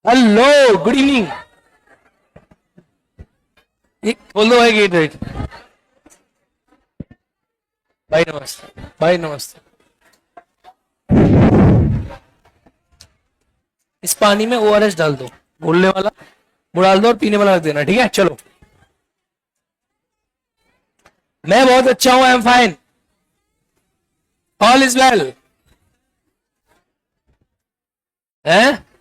Hello, good evening. बोल दो भाई, गेट राइट। भाई नमस्ते, भाई नमस्ते। इस पानी में ओआरएस डाल दो, घोलने वाला वो डाल दो और पीने वाला रख देना, ठीक है? चलो। मैं बहुत अच्छा हूं, I am fine, all is well. है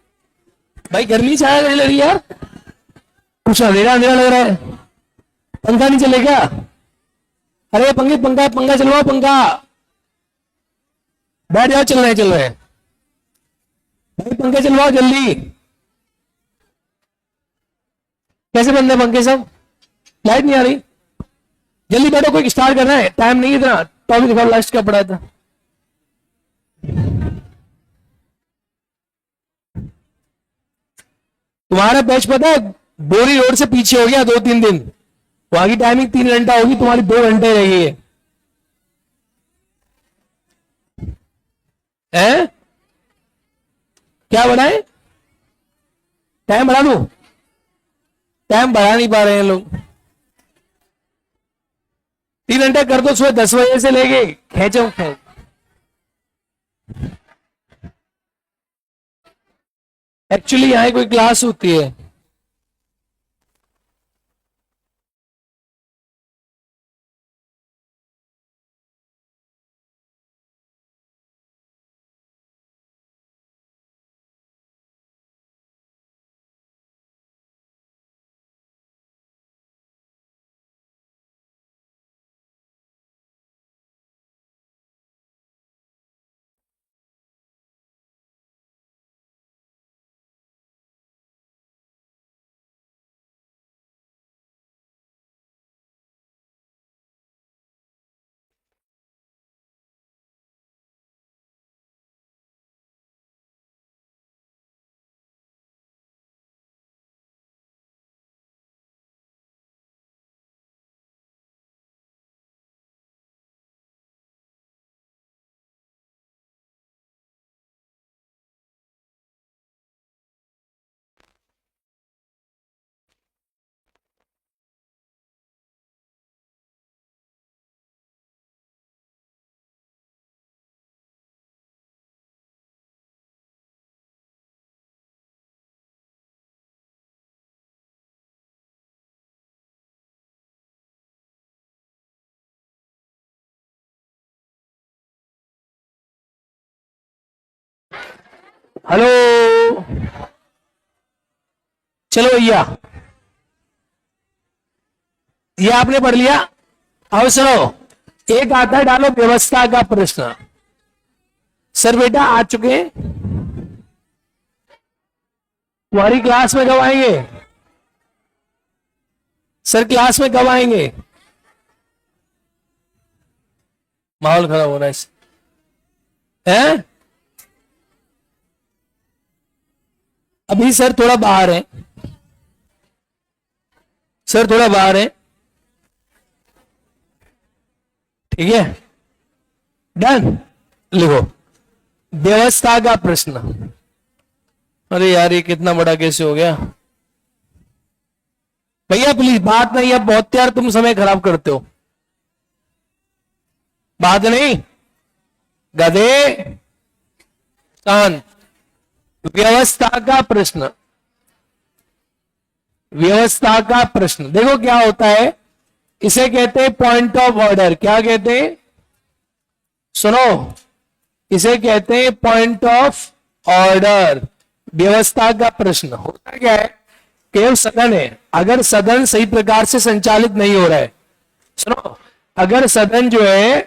भाई, गर्मी से आया लग रही है यार, कुछ अंधेरा अंधेरा लग रहा है। पंखा नहीं चले क्या? अरे पंखे, पंखा पंखा चलवाओ, पंखा। बैठ जाओ, चल रहे हैं, चल रहे हैं भाई, पंखे चलवाओ जल्दी। कैसे बंद है पंखे सब? लाइट नहीं आ रही। जल्दी बैठो, कोई स्टार्ट करना है, टाइम नहीं है इतना। टॉपिक दिखाओ, लास्ट क्या पढ़ा था? तुम्हारा बैच पता है बोरी रोड से पीछे हो गया 2-3 दिन। वहां की टाइमिंग 3 घंटा होगी, तुम्हारी 2 घंटे रही है। क्या बढ़ाए? टाइम बढ़ा दूं? टाइम बढ़ा नहीं पा रहे हैं लोग। 3 घंटा कर दो, सुबह 10 बजे से लेके खेचो खेच। एक्चुअली यहाँ कोई क्लास होती है। हेलो, चलो भैया, ये आपने पढ़ लिया। अब सुनो, एक आता है, डालो व्यवस्था का प्रश्न। सर बेटा आ चुके हैं, तुम्हारी क्लास में कब आएंगे? सर क्लास में कब आएंगे? माहौल खराब हो रहा है? अभी सर थोड़ा बाहर है, सर थोड़ा बाहर है, ठीक है? डन। लिखो व्यवस्था का प्रश्न। अरे यार, ये कितना बड़ा कैसे हो गया? भैया प्लीज बात नहीं, अब बहुत यार तुम समय खराब करते हो। बात नहीं, गधे शांत। व्यवस्था का प्रश्न, व्यवस्था का प्रश्न। देखो क्या होता है, इसे कहते हैं पॉइंट ऑफ ऑर्डर। क्या कहते हैं? सुनो, इसे कहते हैं पॉइंट ऑफ ऑर्डर। व्यवस्था का प्रश्न होता क्या है? केवल सदन है, अगर सदन सही प्रकार से संचालित नहीं हो रहा है, सुनो, अगर सदन जो है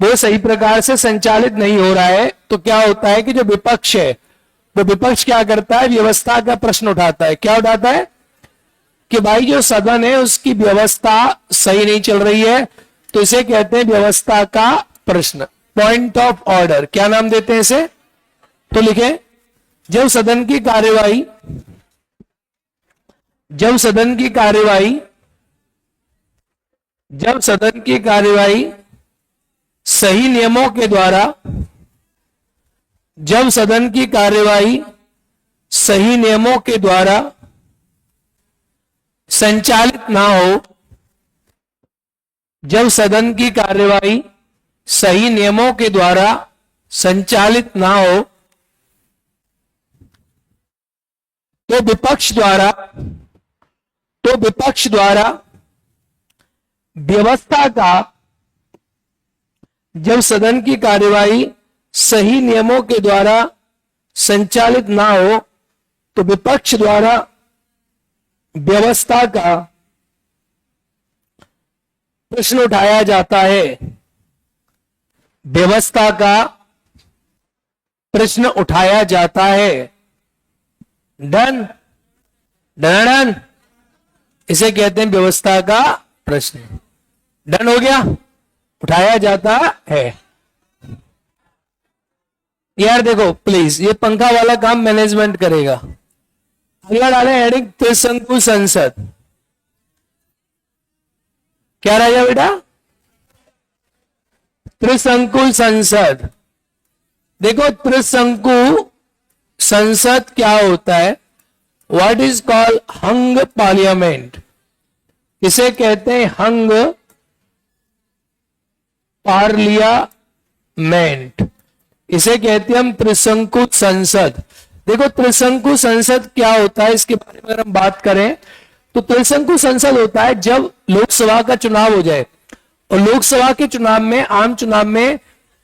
वो सही प्रकार से संचालित नहीं हो रहा है, तो क्या होता है कि जो विपक्ष है, वो विपक्ष क्या करता है? व्यवस्था का प्रश्न उठाता है। क्या उठाता है? कि भाई जो सदन है उसकी व्यवस्था सही नहीं चल रही है, तो इसे कहते हैं व्यवस्था का प्रश्न, पॉइंट ऑफ ऑर्डर। क्या नाम देते हैं इसे? तो लिखे, जब सदन की कार्यवाही, जब सदन की कार्यवाही, जब सदन की कार्यवाही सही नियमों के द्वारा, जब सदन की कार्यवाही सही नियमों के द्वारा संचालित ना हो, जब सदन की कार्यवाही सही नियमों के द्वारा संचालित ना हो, तो विपक्ष द्वारा व्यवस्था का, जब सदन की कार्यवाही सही नियमों के द्वारा संचालित ना हो, तो विपक्ष द्वारा व्यवस्था का प्रश्न उठाया जाता है। व्यवस्था का प्रश्न उठाया जाता है। डन डन डन, इसे कहते हैं व्यवस्था का प्रश्न। डन हो गया, उठाया जाता है। यार देखो प्लीज, ये पंखा वाला काम मैनेजमेंट करेगा। अगला डाले हेडिंग त्रिशंकु संसद। क्या रह गया बेटा? त्रिशंकु संसद। देखो त्रिशंकु संसद क्या होता है? What is called hung parliament. इसे कहते हैं हंग पार्लियामेंट। इसे कहते हैं हम त्रिशंकु संसद। देखो त्रिशंकु संसद क्या होता है, इसके बारे में अगर हम बात करें तो त्रिशंकु संसद होता है जब लोकसभा का चुनाव हो जाए और लोकसभा के चुनाव में, आम चुनाव में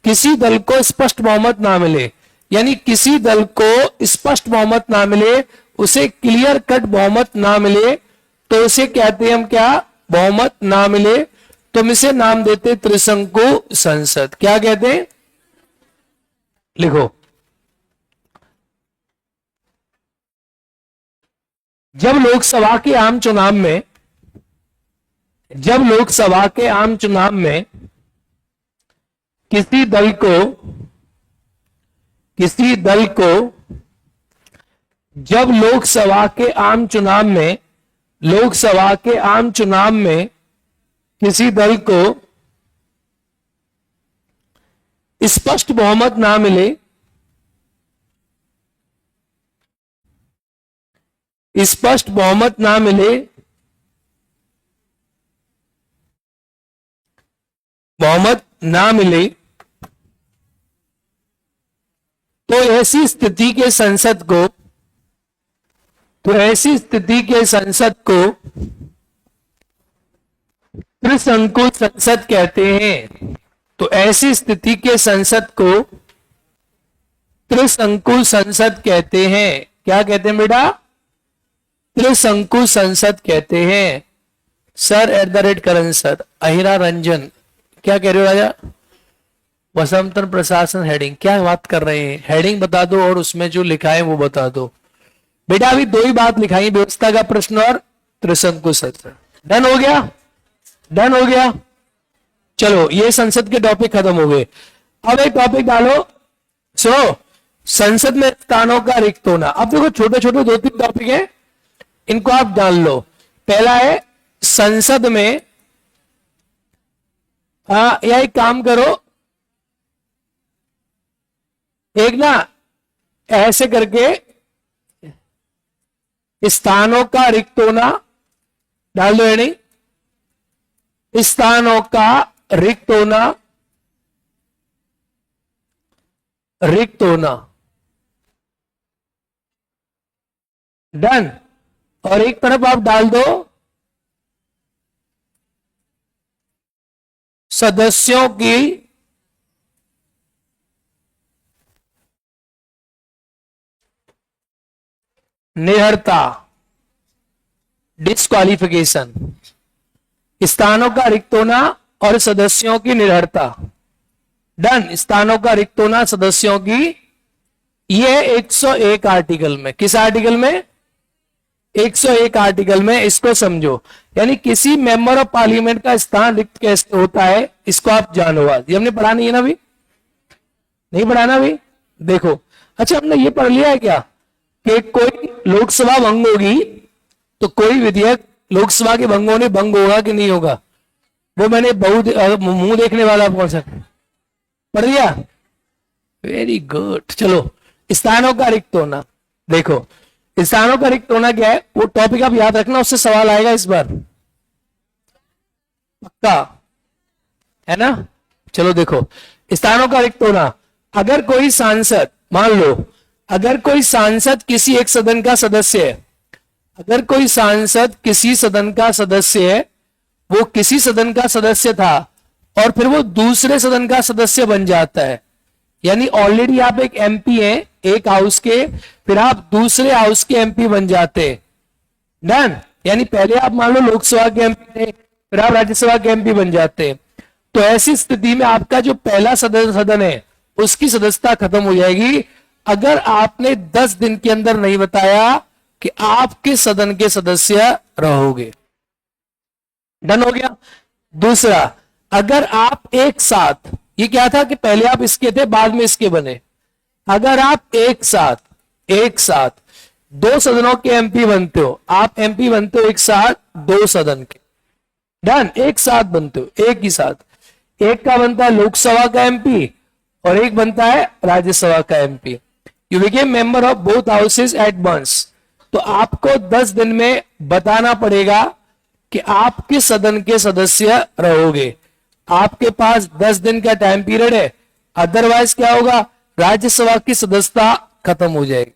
किसी दल को स्पष्ट बहुमत ना मिले, यानी किसी दल को स्पष्ट बहुमत ना मिले, उसे क्लियर कट बहुमत ना मिले, तो उसे कहते हैं हम क्या? बहुमत ना मिले, तो हम इसे नाम देते त्रिशंकु संसद। क्या कहते हैं? लिखो, जब लोकसभा के आम चुनाव में, किसी दल को जब लोकसभा के आम चुनाव में किसी दल को स्पष्ट बहुमत ना मिले, तो ऐसी स्थिति के संसद को त्रिशंकु संसद कहते हैं। तो ऐसी स्थिति के संसद को त्रिशंकु संसद कहते हैं। क्या कहते हैं बेटा? त्रिशंकु संसद कहते हैं। सर @करण सर, अहिरा रंजन, क्या कह रहे हो राजा? वसंतन प्रशासन हेडिंग, क्या बात कर रहे हैं? हेडिंग बता दो और उसमें जो लिखा है वो बता दो। बेटा अभी दो ही बात लिखाई, व्यवस्था का प्रश्न और त्रिशंकु संसद। डन हो गया? चलो ये संसद के टॉपिक खत्म हो गए। अब एक टॉपिक डालो, सुनो, संसद में स्थानों का रिक्त होना। अब देखो छोटे छोटे 2-3 टॉपिक है, इनको आप जान लो। पहला है संसद में, या एक काम करो, एक ना ऐसे करके स्थानों का रिक्त होना डाल दो। यानी स्थानों का रिक्त होना। डन। और एक तरफ आप डाल दो सदस्यों की निरर्हता, डिस्क्वालिफिकेशन। स्थानों का रिक्त होना और सदस्यों की निरर्हता। डन। स्थानों का रिक्त होना, सदस्यों की, ये 101 आर्टिकल में। किस आर्टिकल में? 101 आर्टिकल में। इसको समझो, यानी किसी मेंबर ऑफ पार्लियामेंट का स्थान रिक्त कैसे होता है, इसको आप जानो। आज ये हमने पढ़ा नहीं है ना? अभी नहीं पढ़ाना भी। देखो, अच्छा हमने ये पढ़ लिया है क्या कि कोई लोकसभा भंग होगी तो कोई विधेयक लोकसभा के भंग होने भंग होगा कि नहीं होगा? वो मैंने मुंह देखने वाला कौन सा पढ़ लिया? Very good. चलो, स्थानों का रिक्त होना। देखो स्थानों का रिक्त होना क्या है, वो टॉपिक आप याद रखना, उससे सवाल आएगा इस बार पक्का, है ना। चलो देखो, स्थानों का रिक्त होना, अगर कोई सांसद, मान लो अगर कोई सांसद किसी एक सदन का सदस्य है, अगर कोई सांसद किसी सदन का सदस्य है, वो किसी सदन का सदस्य था और फिर वो दूसरे सदन का सदस्य बन जाता है, यानी ऑलरेडी आप एक एमपी हैं एक हाउस के, फिर आप दूसरे हाउस के एमपी बन जाते, डन। यानी पहले आप मान लो लोकसभा के एमपी थे, फिर आप राज्यसभा के एमपी बन जाते, तो ऐसी स्थिति में आपका जो पहला सदन है उसकी सदस्यता खत्म हो जाएगी, अगर आपने 10 दिन के अंदर नहीं बताया कि आप किस सदन के सदस्य रहोगे। डन हो गया। दूसरा, अगर आप एक साथ, ये क्या था कि पहले आप इसके थे बाद में इसके बने, अगर आप एक साथ 2 सदनों के एमपी बनते हो, आप एमपी बनते हो एक साथ 2 सदन के, डन, एक साथ बनते हो, एक ही साथ, एक का बनता है लोकसभा का एमपी और एक बनता है राज्यसभा का MP, you became member of both houses at once, तो आपको 10 दिन में बताना पड़ेगा कि आप किस सदन के सदस्य रहोगे। आपके पास 10 दिन का टाइम पीरियड है, अदरवाइज क्या होगा, राज्यसभा की सदस्यता खत्म हो जाएगी।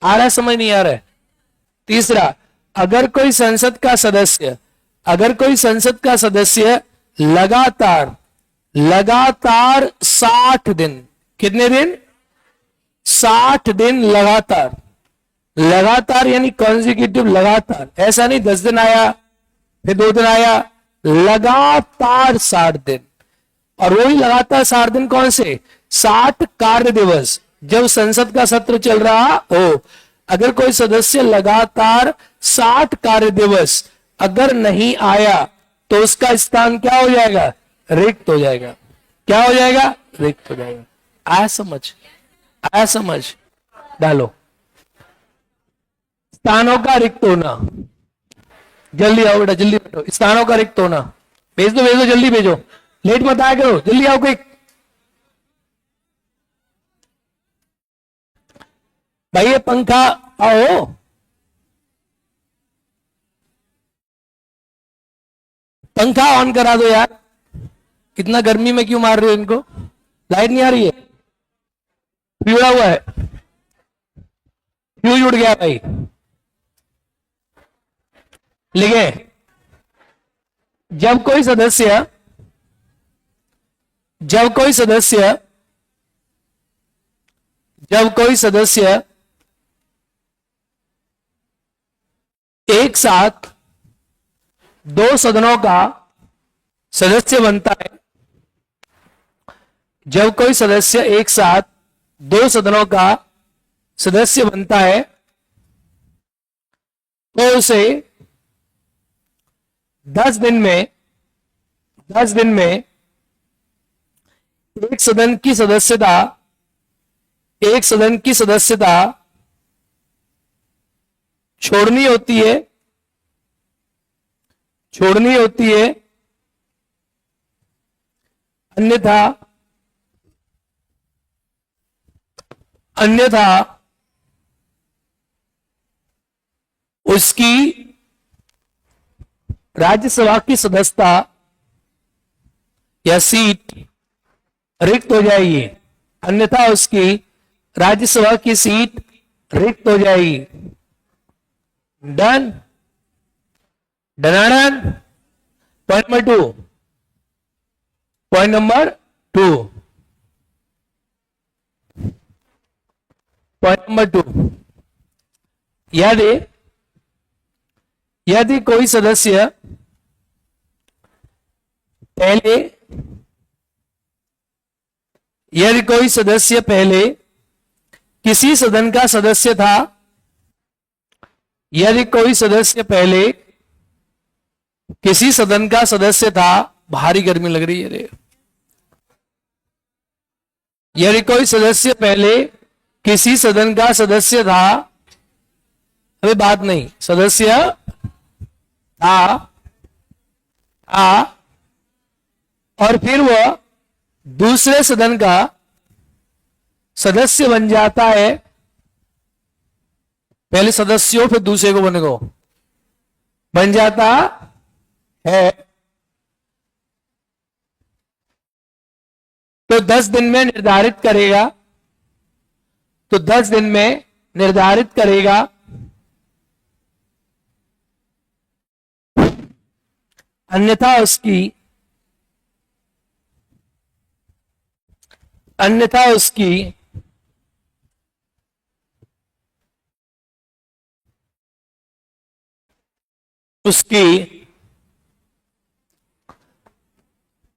आ रहा है, समझ नहीं आ रहा है। तीसरा, अगर कोई संसद का सदस्य लगातार 60 दिन, कितने दिन, 60 दिन लगातार यानी कॉन्जिक्यूटिव, लगातार, ऐसा नहीं 10 दिन आया फिर 2 दिन आया, लगातार 60 दिन। और वही लगातार 60 दिन कौन से, 60 कार्य दिवस, जब संसद का सत्र चल रहा हो, अगर कोई सदस्य लगातार 60 कार्य दिवस अगर नहीं आया तो उसका स्थान क्या हो जाएगा, रिक्त हो जाएगा। क्या हो जाएगा, रिक्त हो जाएगा। आया समझ, डालो। स्थानों का रिक्त होना, जल्दी आओ बेटा, जल्दी बैठो। स्थानों का रिक्त होना, भेज दो जल्दी भेजो, लेट मत आया करो, जल्दी आओ क्विक। भाई ये पंखा, आओ, पंखा ऑन करा दो यार, कितना गर्मी में क्यों मार रहे हो इनको, लाइट नहीं आ रही है, उड़ा हुआ है, फ्यूज उड़ गया भाई। लिखे, जब कोई सदस्य एक साथ 2 सदनों का सदस्य बनता है, जब कोई सदस्य एक साथ 2 सदनों का सदस्य बनता है तो उसे 10 दिन में एक सदन की सदस्यता छोड़नी होती है, अन्यथा उसकी राज्यसभा की सदस्यता या सीट रिक्त हो जाएगी, अन्यथा उसकी राज्यसभा की सीट रिक्त हो जाएगी। डन, डनाडन। पॉइंट नंबर टू, यदि कोई सदस्य पहले किसी सदन का सदस्य था, भारी गर्मी लग रही है रे, यदि कोई सदस्य पहले किसी सदन का सदस्य था, अभी बात नहीं, सदस्य था और फिर वह दूसरे सदन का सदस्य बन जाता है, पहले सदस्य हो फिर दूसरे को बनेगा, बन जाता है। तो 10 दिन में निर्धारित करेगा, तो 10 दिन में निर्धारित करेगा, अन्यथा उसकी उसकी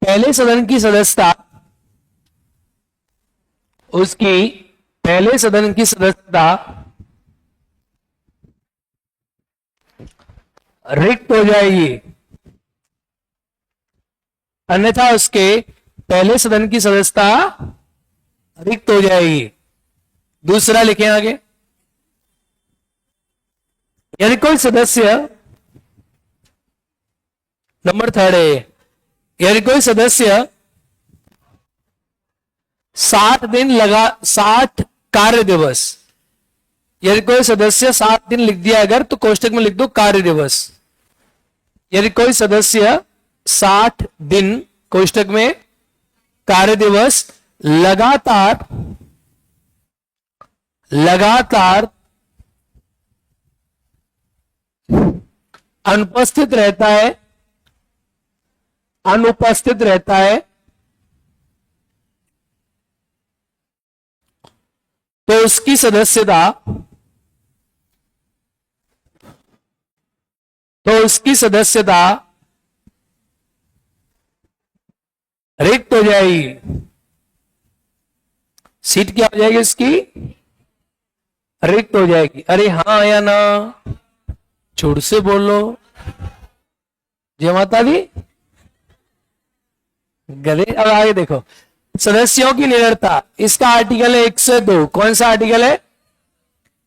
पहले सदन की सदस्यता, उसकी पहले सदन की सदस्यता रिक्त हो जाएगी, अन्यथा उसके पहले सदन की सदस्यता रिक्त हो जाएगी। दूसरा लिखें आगे, यदि कोई सदस्य, नंबर 3 है, यदि कोई सदस्य 60 कार्य दिवस, यदि कोई सदस्य 7 दिन लिख दिया अगर, तो कोष्टक में लिख दो कार्य दिवस। यदि कोई सदस्य 60 दिन कोष्टक में कार्य दिवस लगातार अनुपस्थित रहता है, तो उसकी सदस्यता रिक्त हो जाएगी। सीट क्या हो जाएगी उसकी? रिक्त हो जाएगी। अरे हाँ या ना, छोड़ से बोलो। जय माता दी। गधे। अब आगे देखो, सदस्यों की निरंतरता, इसका आर्टिकल है 102। कौन सा आर्टिकल है?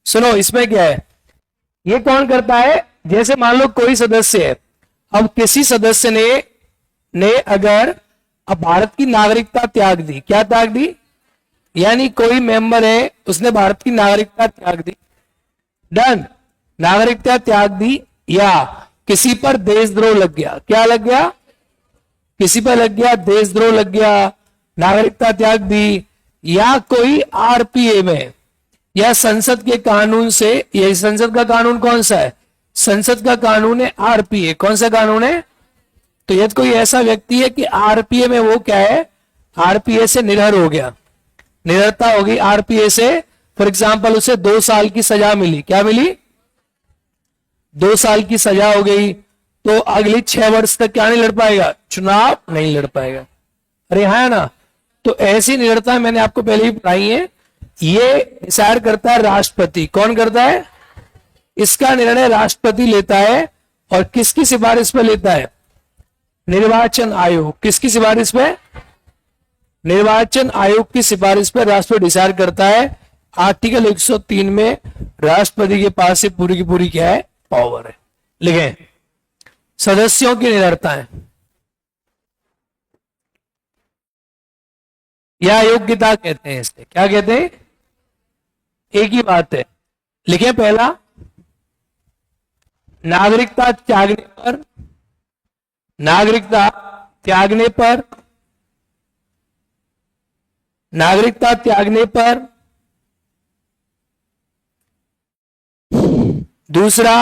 सुनो, इसमें क्या है, ये कौन करता है? जैसे मान लो कोई सदस्य है, अब किसी सदस्य ने अगर अब भारत की नागरिकता त्याग दी, क्या त्याग दी? यानी कोई मेंबर है, उसने भारत की नागरिकता त्याग दी, डन, नागरिकता त्याग दी, या किसी पर देशद्रोह लग गया। क्या लग गया? किसी पर लग गया देशद्रोह लग गया, नागरिकता त्याग दी, या कोई आरपीए में या संसद के कानून से, ये संसद का कानून कौन सा है? संसद का कानून है आरपीए। कौन सा कानून है? तो यदि कोई ऐसा व्यक्ति है कि आरपीए में वो क्या है, आरपीए से निडर हो गया, निडरता होगी आरपीए से, फॉर एग्जाम्पल उसे 2 साल की सजा मिली। क्या मिली? 2 साल की सजा हो गई, तो अगली 6 वर्ष तक क्या नहीं लड़ पाएगा? चुनाव नहीं लड़ पाएगा। अरे हाँ ना, तो ऐसी निडरता मैंने आपको पहले ही पढ़ाई है, ये डिसाइड करता है राष्ट्रपति। कौन करता है? इसका निर्णय राष्ट्रपति लेता है, और किसकी सिफारिश पर लेता है? निर्वाचन आयोग। किसकी सिफारिश पे? निर्वाचन आयोग की सिफारिश पर राष्ट्रपति डिसाइड करता है। आर्टिकल 103 में राष्ट्रपति के पास से पूरी की पूरी क्या है? पावर है। लिखें, सदस्यों की निरंतरता या योग्यता कहते हैं, इससे क्या कहते हैं? एक ही बात है। लिखें, पहला, नागरिकता त्यागने पर, नागरिकता त्यागने पर, नागरिकता त्यागने पर, दूसरा,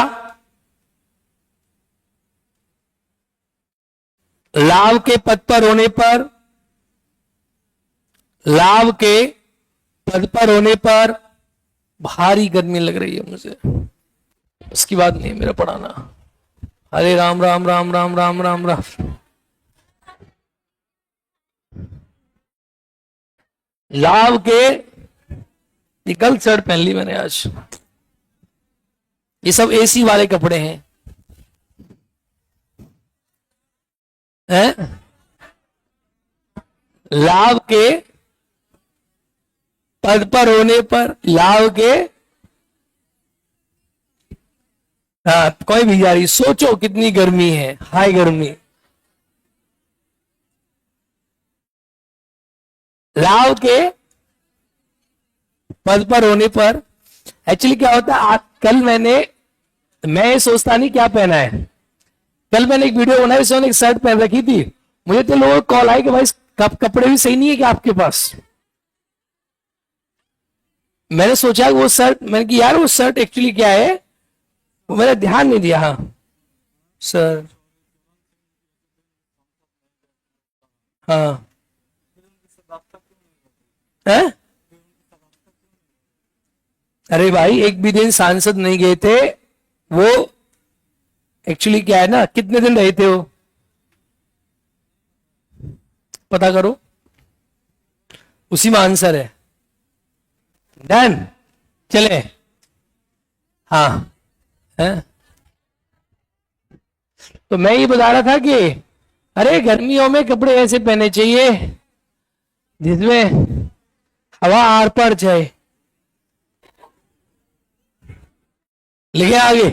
लाभ के पद पर होने पर, लाभ के पद पर होने पर, भारी गर्मी लग रही है मुझे, उसकी बात नहीं मेरा पढ़ाना। हरे राम राम राम राम राम राम राम। लाभ के, निकल शर्ट पहन ली मैंने आज, ये सब एसी वाले कपड़े हैं, हैं? लाभ के पद पर होने पर, लाभ के, हाँ कोई भी जा रही, सोचो कितनी गर्मी है, हाई गर्मी। लाभ के पद पर होने पर, एक्चुअली क्या होता है, आज कल मैं ये सोचता नहीं क्या पहना है। कल मैंने एक वीडियो बनाई, उसमें एक शर्ट पहन रखी थी, मुझे तो लोगों को कॉल आई कि भाई कपड़े भी सही नहीं है क्या आपके पास। मैंने सोचा वो शर्ट, मैंने कि यार वो शर्ट एक्चुअली क्या है, वो मैंने ध्यान नहीं दिया। हाँ सर, हाँ है? अरे भाई एक भी दिन सांसद नहीं गए थे वो। एक्चुअली क्या है ना, कितने दिन रहे थे वो, पता करो, उसी में आंसर है। डन, चले। हाँ है? तो मैं ये बता रहा था कि अरे गर्मियों में कपड़े ऐसे पहने चाहिए जिसमें हवा आर पार जाए। लिखे आगे,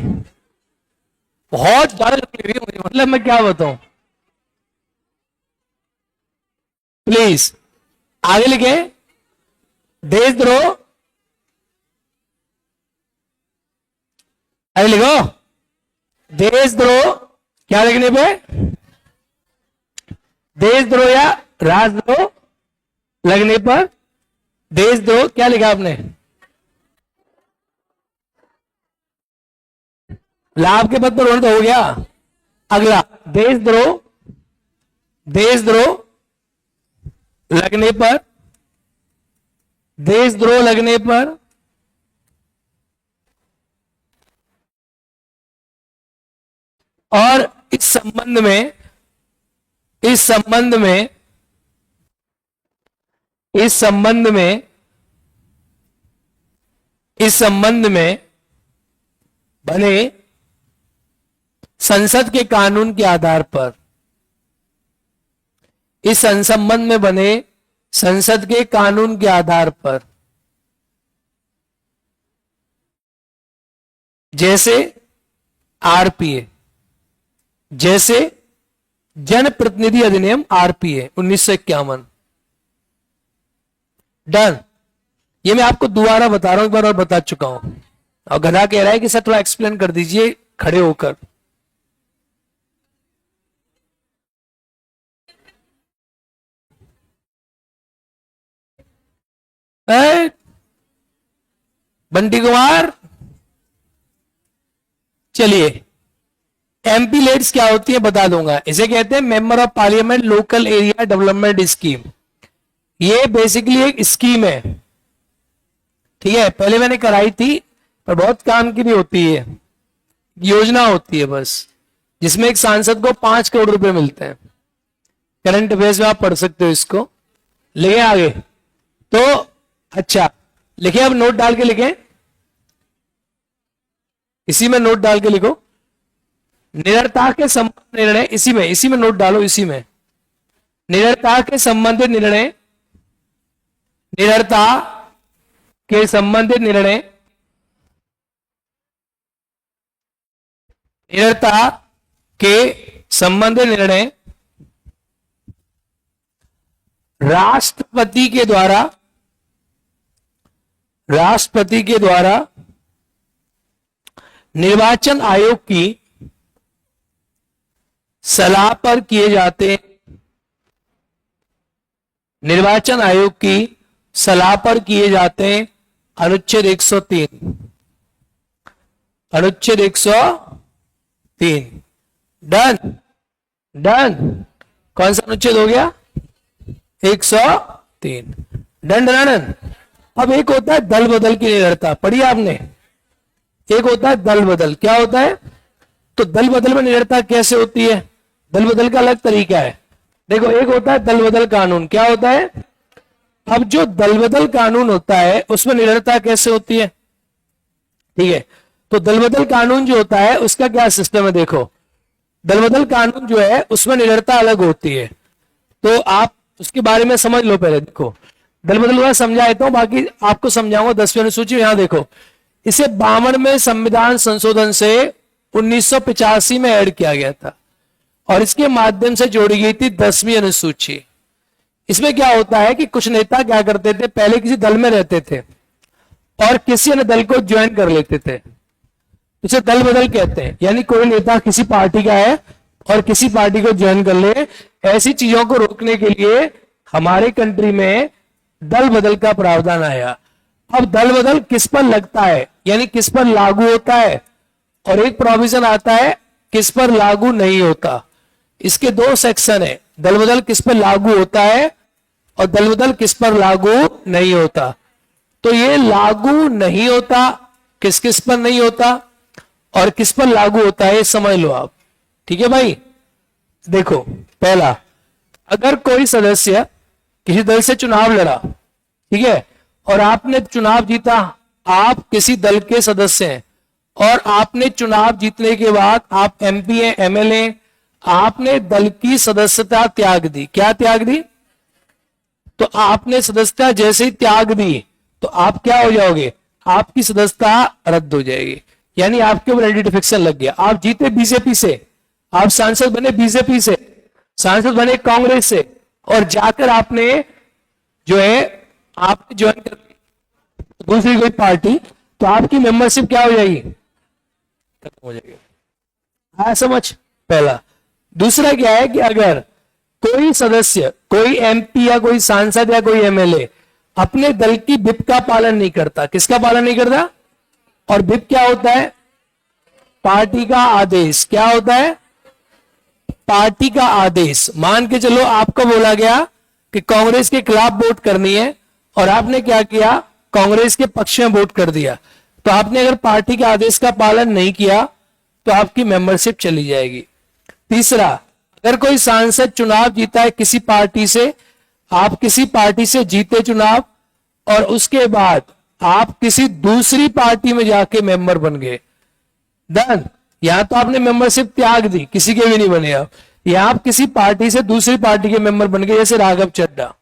बहुत ज्यादा लग रही है मुझे, मतलब मैं क्या बताऊं, प्लीज आगे लिखे। देशद्रोह, आगे लिखो। देशद्रोह क्या लिखने पे, देशद्रोह या राजद्रोह लगने पर, देशद्रोह क्या लिखा आपने, लाभ के पद पर होना तो हो गया। अगला देशद्रोह, देशद्रोह लगने पर, देशद्रोह लगने पर और इस संबंध में, इस संबंध में, इस संबंध में, इस संबंध में बने संसद के कानून के आधार पर, इस संबंध में बने संसद के कानून के आधार पर, जैसे आरपीए, जैसे जनप्रतिनिधि अधिनियम आरपीए 1951। डन, ये मैं आपको दोबारा बता रहा हूं, एक बार और बता चुका हूं। और गधा कह रहा है कि सर थोड़ा एक्सप्लेन कर दीजिए खड़े होकर। बंटी कुमार, चलिए एमपी लेट्स क्या होती है बता दूंगा। इसे कहते हैं member of parliament local area development scheme. ये बेसिकली एक स्कीम है, ठीक है, पहले मैंने कराई थी पर बहुत काम की भी होती है, योजना होती है बस, जिसमें एक सांसद को 5 करोड़ रुपए मिलते हैं। करंट अफेयर्स में आप पढ़ सकते हो इसको। लिखे आगे, तो अच्छा लिखे, अब नोट डाल के लिखें, इसी में नोट डाल के लिखो। निरंतरता के संबंध निर्णय, इसी में नोट डालो, इसी में निरंतरता के संबंधित निर्णय, निरंतरता के संबंधित निर्णय, निरंतरता के संबंधित निर्णय राष्ट्रपति के द्वारा, राष्ट्रपति के द्वारा निर्वाचन आयोग की सलाह पर किए जाते हैं, निर्वाचन आयोग की सलाह पर किए जाते हैं। अनुच्छेद 103, अनुच्छेद 103। डन, डन, कौन सा अनुच्छेद हो गया, 103। Done done done. अब एक होता है दल बदल की निरंतरता, पढ़िए आपने। एक होता है दल बदल, क्या होता है, तो दल बदल में निरंतरता कैसे होती है, दल बदल का अलग तरीका है। देखो एक होता है दल बदल कानून, क्या होता है, अब जो दल बदल कानून होता है उसमें निरंतरता कैसे होती है, ठीक है। तो दल बदल कानून जो होता है उसका क्या सिस्टम है, देखो दल बदल कानून जो है उसमें निरंतरता अलग होती है, तो आप उसके बारे में समझ लो पहले। देखो दल बदल का समझा देता हूं, बाकी आपको समझाऊंगा 10वीं अनुसूची। यहां देखो, इसे 52 में संविधान संशोधन से 1985 में ऐड किया गया था और इसके माध्यम से जोड़ी गई थी 10वीं अनुसूची। इसमें क्या होता है कि कुछ नेता क्या करते थे, पहले किसी दल में रहते थे और किसी अन्य दल को ज्वाइन कर लेते थे। इसे दल बदल कहते हैं, यानी कोई नेता किसी पार्टी का है और किसी पार्टी को ज्वाइन कर ले। ऐसी चीजों को रोकने के लिए हमारे कंट्री में दल बदल का प्रावधान आया। अब दल बदल किस पर लगता है, यानी किस पर लागू होता है, और एक प्रोविजन आता है किस पर लागू नहीं होता। इसके दो सेक्शन है, दल बदल किस पर लागू होता है और दल बदल किस पर लागू नहीं होता। तो ये लागू नहीं होता किस किस पर नहीं होता और किस पर लागू होता है, समझ लो आप। ठीक है भाई, देखो पहला, अगर कोई सदस्य किसी दल से चुनाव लड़ा, ठीक है, और आपने चुनाव जीता, आप किसी दल के सदस्य हैं और आपने चुनाव जीतने के बाद आप एमपी हैं, एमएलए, आपने दल की सदस्यता त्याग दी। क्या त्याग दी? तो आपने सदस्यता जैसे ही त्याग दी तो आप क्या हो जाओगे, आपकी सदस्यता रद्द हो जाएगी, यानी आपके ऊपर आइडेंटिफिकेशन लग गया। आप जीते बीजेपी से, आप सांसद बने बीजेपी से, सांसद बने कांग्रेस से, और जाकर आपने जो है आपने ज्वाइन कर दूसरी कोई पार्टी, तो आपकी मेंबरशिप क्या हो जाएगी, खत्म हो जाएगी। हाँ समझ, पहला। दूसरा क्या है कि अगर कोई सदस्य, कोई एमपी या कोई सांसद या कोई एमएलए अपने दल की विप का पालन नहीं करता, किसका पालन नहीं करता, और विप क्या होता है, पार्टी का आदेश। क्या होता है, पार्टी का आदेश। मान के चलो आपको बोला गया कि कांग्रेस के खिलाफ वोट करनी है और आपने क्या किया, कांग्रेस के पक्ष में वोट कर दिया, तो आपने अगर पार्टी के आदेश का पालन नहीं किया तो आपकी मेंबरशिप चली जाएगी। तीसरा, अगर कोई सांसद चुनाव जीता है किसी पार्टी से, आप किसी पार्टी से जीते चुनाव और उसके बाद आप किसी दूसरी पार्टी में जाके मेंबर बन गए, डन। यहां तो आपने मेंबरशिप त्याग दी, किसी के भी नहीं बने आप, यहां आप किसी पार्टी से दूसरी पार्टी के मेंबर बन गए, जैसे राघव चड्ढा,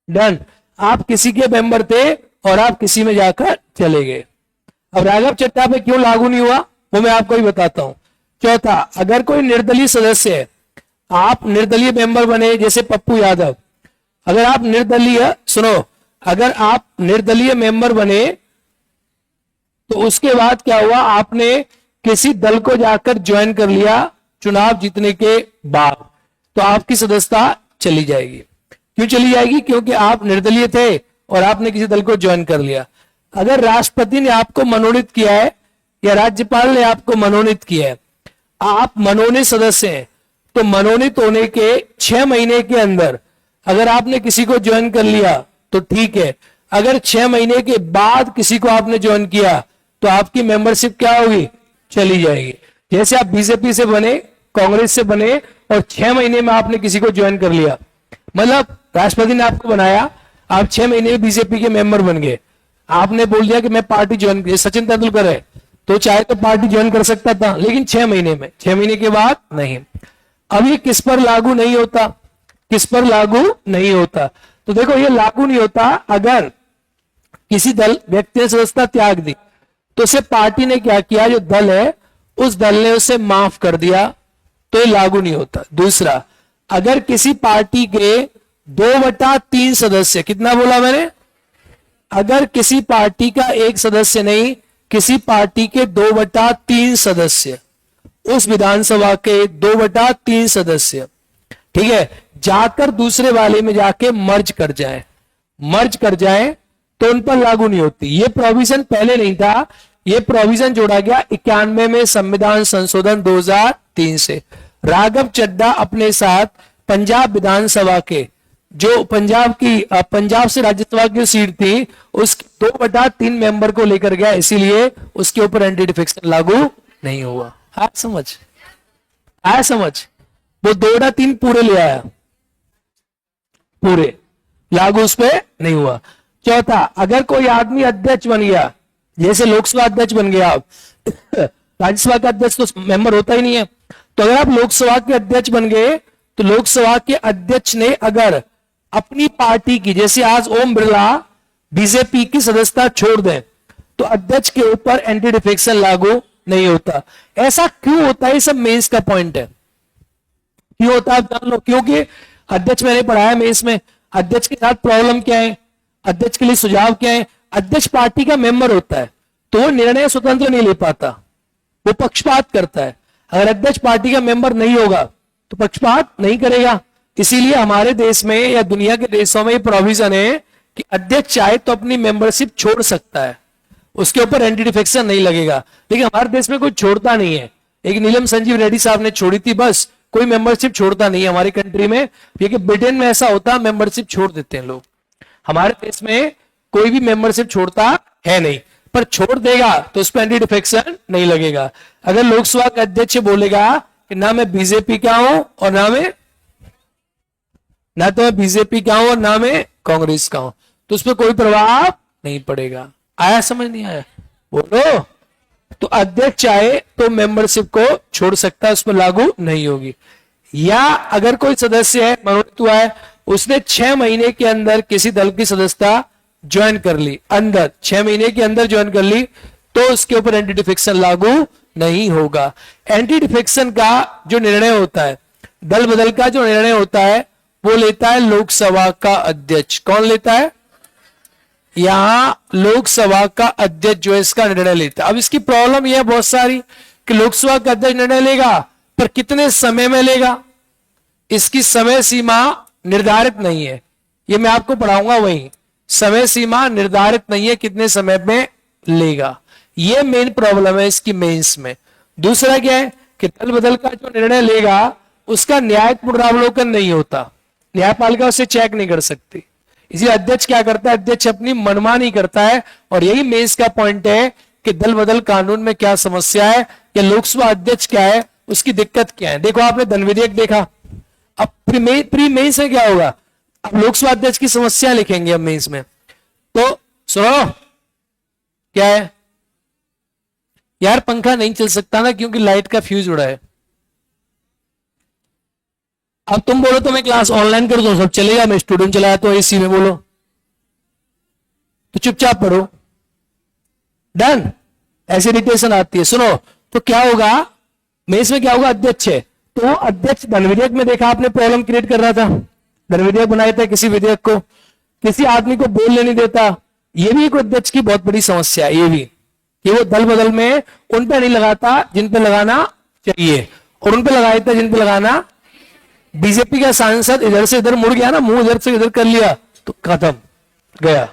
डन। आप किसी के मेंबर थे और आप किसी में जाकर चले गए। अब राघव चड्ढा पे क्यों लागू नहीं हुआ वो मैं आपको ही बताता हूं। चौथा, अगर कोई निर्दलीय सदस्य है, आप निर्दलीय मेंबर बने, जैसे पप्पू यादव, अगर आप निर्दलीय, सुनो, अगर आप निर्दलीय मेंबर बने तो उसके बाद क्या हुआ, आपने किसी दल को जाकर ज्वाइन कर लिया चुनाव जीतने के बाद, तो आपकी सदस्यता चली जाएगी। क्यों चली जाएगी, क्योंकि आप निर्दलीय थे और आपने किसी दल को ज्वाइन कर लिया। अगर राष्ट्रपति ने आपको मनोनीत किया है या राज्यपाल ने आपको मनोनीत किया है, आप मनोनीत सदस्य हैं, तो मनोनीत होने के 6 महीने के अंदर अगर आपने किसी को ज्वाइन कर लिया तो ठीक है, अगर 6 महीने के बाद किसी को आपने ज्वाइन किया तो आपकी मेंबरशिप क्या होगी, चली जाएगी। जैसे आप बीजेपी से बने, कांग्रेस से बने और 6 महीने में आपने किसी को ज्वाइन कर लिया, मतलब राष्ट्रपति ने आपको बनाया, आप 6 महीने में बीजेपी के मेंबर बन गए, आपने बोल दिया कि मैं पार्टी ज्वाइन की, सचिन तेंदुलकर है तो चाहे तो पार्टी ज्वाइन कर सकता था, लेकिन 6 महीने में, 6 महीने के बाद नहीं। अब ये किस पर लागू नहीं होता, किस पर लागू नहीं होता, तो देखो ये लागू नहीं होता अगर किसी दल व्यक्ति ने सदस्यता त्याग दी, तो उसे पार्टी ने क्या किया, जो दल है उस दल ने उसे माफ कर दिया, तो ये लागू नहीं होता। दूसरा, अगर किसी पार्टी के 2/3 सदस्य, कितना बोला मैंने, अगर किसी पार्टी का एक सदस्य नहीं, किसी पार्टी के 2/3 सदस्य, उस विधानसभा के 2/3 सदस्य, ठीक है, जाकर दूसरे वाले में जाके मर्ज कर जाए तो उन पर लागू नहीं होती। ये प्रोविजन पहले नहीं था, ये प्रोविजन जोड़ा गया 91 में संविधान संशोधन 2003 से। राघव चड्ढा अपने साथ पंजाब विधानसभा के, जो पंजाब से राज्यसभा की सीट थी, उस 2/3 मेंबर को लेकर गया, इसीलिए उसके ऊपर आइडेंटिफिकेशन लागू नहीं हुआ। आया समझ, वो 2/3 पूरे ले आया, पूरे लागू उस पर नहीं हुआ। चौथा, अगर कोई आदमी अध्यक्ष बन गया, जैसे लोकसभा अध्यक्ष बन गया आप, राज्यसभा का अध्यक्ष तो मेंबर होता ही नहीं है, तो अगर आप लोकसभा के अध्यक्ष बन गए तो लोकसभा के अध्यक्ष ने अगर अपनी पार्टी की, जैसे आज ओम बिरला बीजेपी की सदस्यता छोड़ दें, तो अध्यक्ष के ऊपर एंटी डिफेक्शन लागू नहीं होता। ऐसा क्यों होता है, सब मेंस का पॉइंट है, क्यों होता है आप जान लो। क्योंकि अध्यक्ष मैंने पढ़ाया मेंस में, अध्यक्ष के साथ प्रॉब्लम क्या है, अध्यक्ष के लिए सुझाव क्या है, अध्यक्ष पार्टी का मेंबर होता है तो वो निर्णय स्वतंत्र नहीं ले पाता, वो पक्षपात करता है। अगर अध्यक्ष पार्टी का मेंबर नहीं होगा तो पक्षपात नहीं करेगा। इसीलिए हमारे देश में या दुनिया के देशों में ये प्रोविजन है कि अध्यक्ष चाहे तो अपनी मेंबरशिप छोड़ सकता है, उसके ऊपर एंटी डिफेक्शन नहीं लगेगा। लेकिन हमारे देश में कोई छोड़ता नहीं है। एक नीलम संजीव रेड्डी साहब ने छोड़ी थी, बस कोई मेंबरशिप छोड़ता नहीं है हमारी कंट्री में। क्योंकि ब्रिटेन में ऐसा होता है, मेंबरशिप छोड़ देते हैं लोग। हमारे देश में कोई भी मेंबरशिप छोड़ता है नहीं, पर छोड़ देगा तो उस पर एंटी डिफेक्शन नहीं लगेगा। अगर लोकसभा का अध्यक्ष बोलेगा कि ना मैं बीजेपी का हूं और ना मैं बीजेपी का हूं और ना मैं कांग्रेस का हूं, तो उस पर कोई प्रभाव नहीं पड़ेगा। आया समझ नहीं आया? बोलो। तो अध्यक्ष चाहे तो मेंबरशिप को छोड़ सकता है, उस पर लागू नहीं होगी। या अगर कोई सदस्य है, मनोनीत हुआ है, उसने 6 महीने के अंदर किसी दल की सदस्यता ज्वाइन कर ली, अंदर 6 महीने के अंदर ज्वाइन कर ली, तो उसके ऊपर एंटी डिफेक्शन लागू नहीं होगा। एंटी डिफेक्शन का जो निर्णय होता है, दल बदल का जो निर्णय होता है, वो लेता है लोकसभा का अध्यक्ष। कौन लेता है? यहां लोकसभा का अध्यक्ष जो है इसका निर्णय लेता है। अब इसकी प्रॉब्लम यह है बहुत सारी कि लोकसभा का अध्यक्ष निर्णय लेगा, पर कितने समय में लेगा, इसकी समय सीमा निर्धारित नहीं है। ये मैं आपको पढ़ाऊंगा, वही समय सीमा निर्धारित नहीं है कितने समय में लेगा। ये मेन प्रॉब्लम है इसकी मेंस में। दूसरा क्या है कि दल बदल का जो निर्णय लेगा उसका न्यायिक पुनरावलोकन नहीं होता, न्यायपालिका उसे चेक नहीं कर सकती। इसलिए अध्यक्ष क्या करता है? अध्यक्ष अपनी मनमानी करता है। और यही मेंस का पॉइंट है कि दल बदल कानून में क्या समस्या है या लोकसभा अध्यक्ष क्या है, उसकी दिक्कत क्या है। देखो आपने धन विधेयक देखा, अब प्री मेंस में क्या होगा? अब लोकसभा अध्यक्ष की समस्या लिखेंगे अब मेंस में। तो सुनो क्या है यार, पंखा नहीं चल सकता ना क्योंकि लाइट का फ्यूज उड़ा है। अब तुम बोलो तो मैं क्लास ऑनलाइन कर दूं, सब चलेगा, मैं स्टूडेंट चलाया तो एसी में, बोलो तो चुपचाप पढ़ो, डन। ऐसी इरिटेशन आती है। सुनो तो क्या होगा मेंस में, क्या होगा? अध्यक्ष है तो अध्यक्ष धन विधेयक में देखा आपने प्रॉब्लम क्रिएट कर रहा था, धन विधेयक बनाया था, किसी विधेयक को किसी आदमी को बोलने नहीं देता। ये भी एक अध्यक्ष की बहुत बड़ी समस्या है। ये भी कि वो दल बदल में उन पे नहीं लगाता जिन पे लगाना चाहिए, और उन पे लगा देता जिन पे लगाना। बीजेपी का सांसद इधर से इधर मुड़ गया ना, मुंह इधर से इधर कर लिया तो खत्म गया।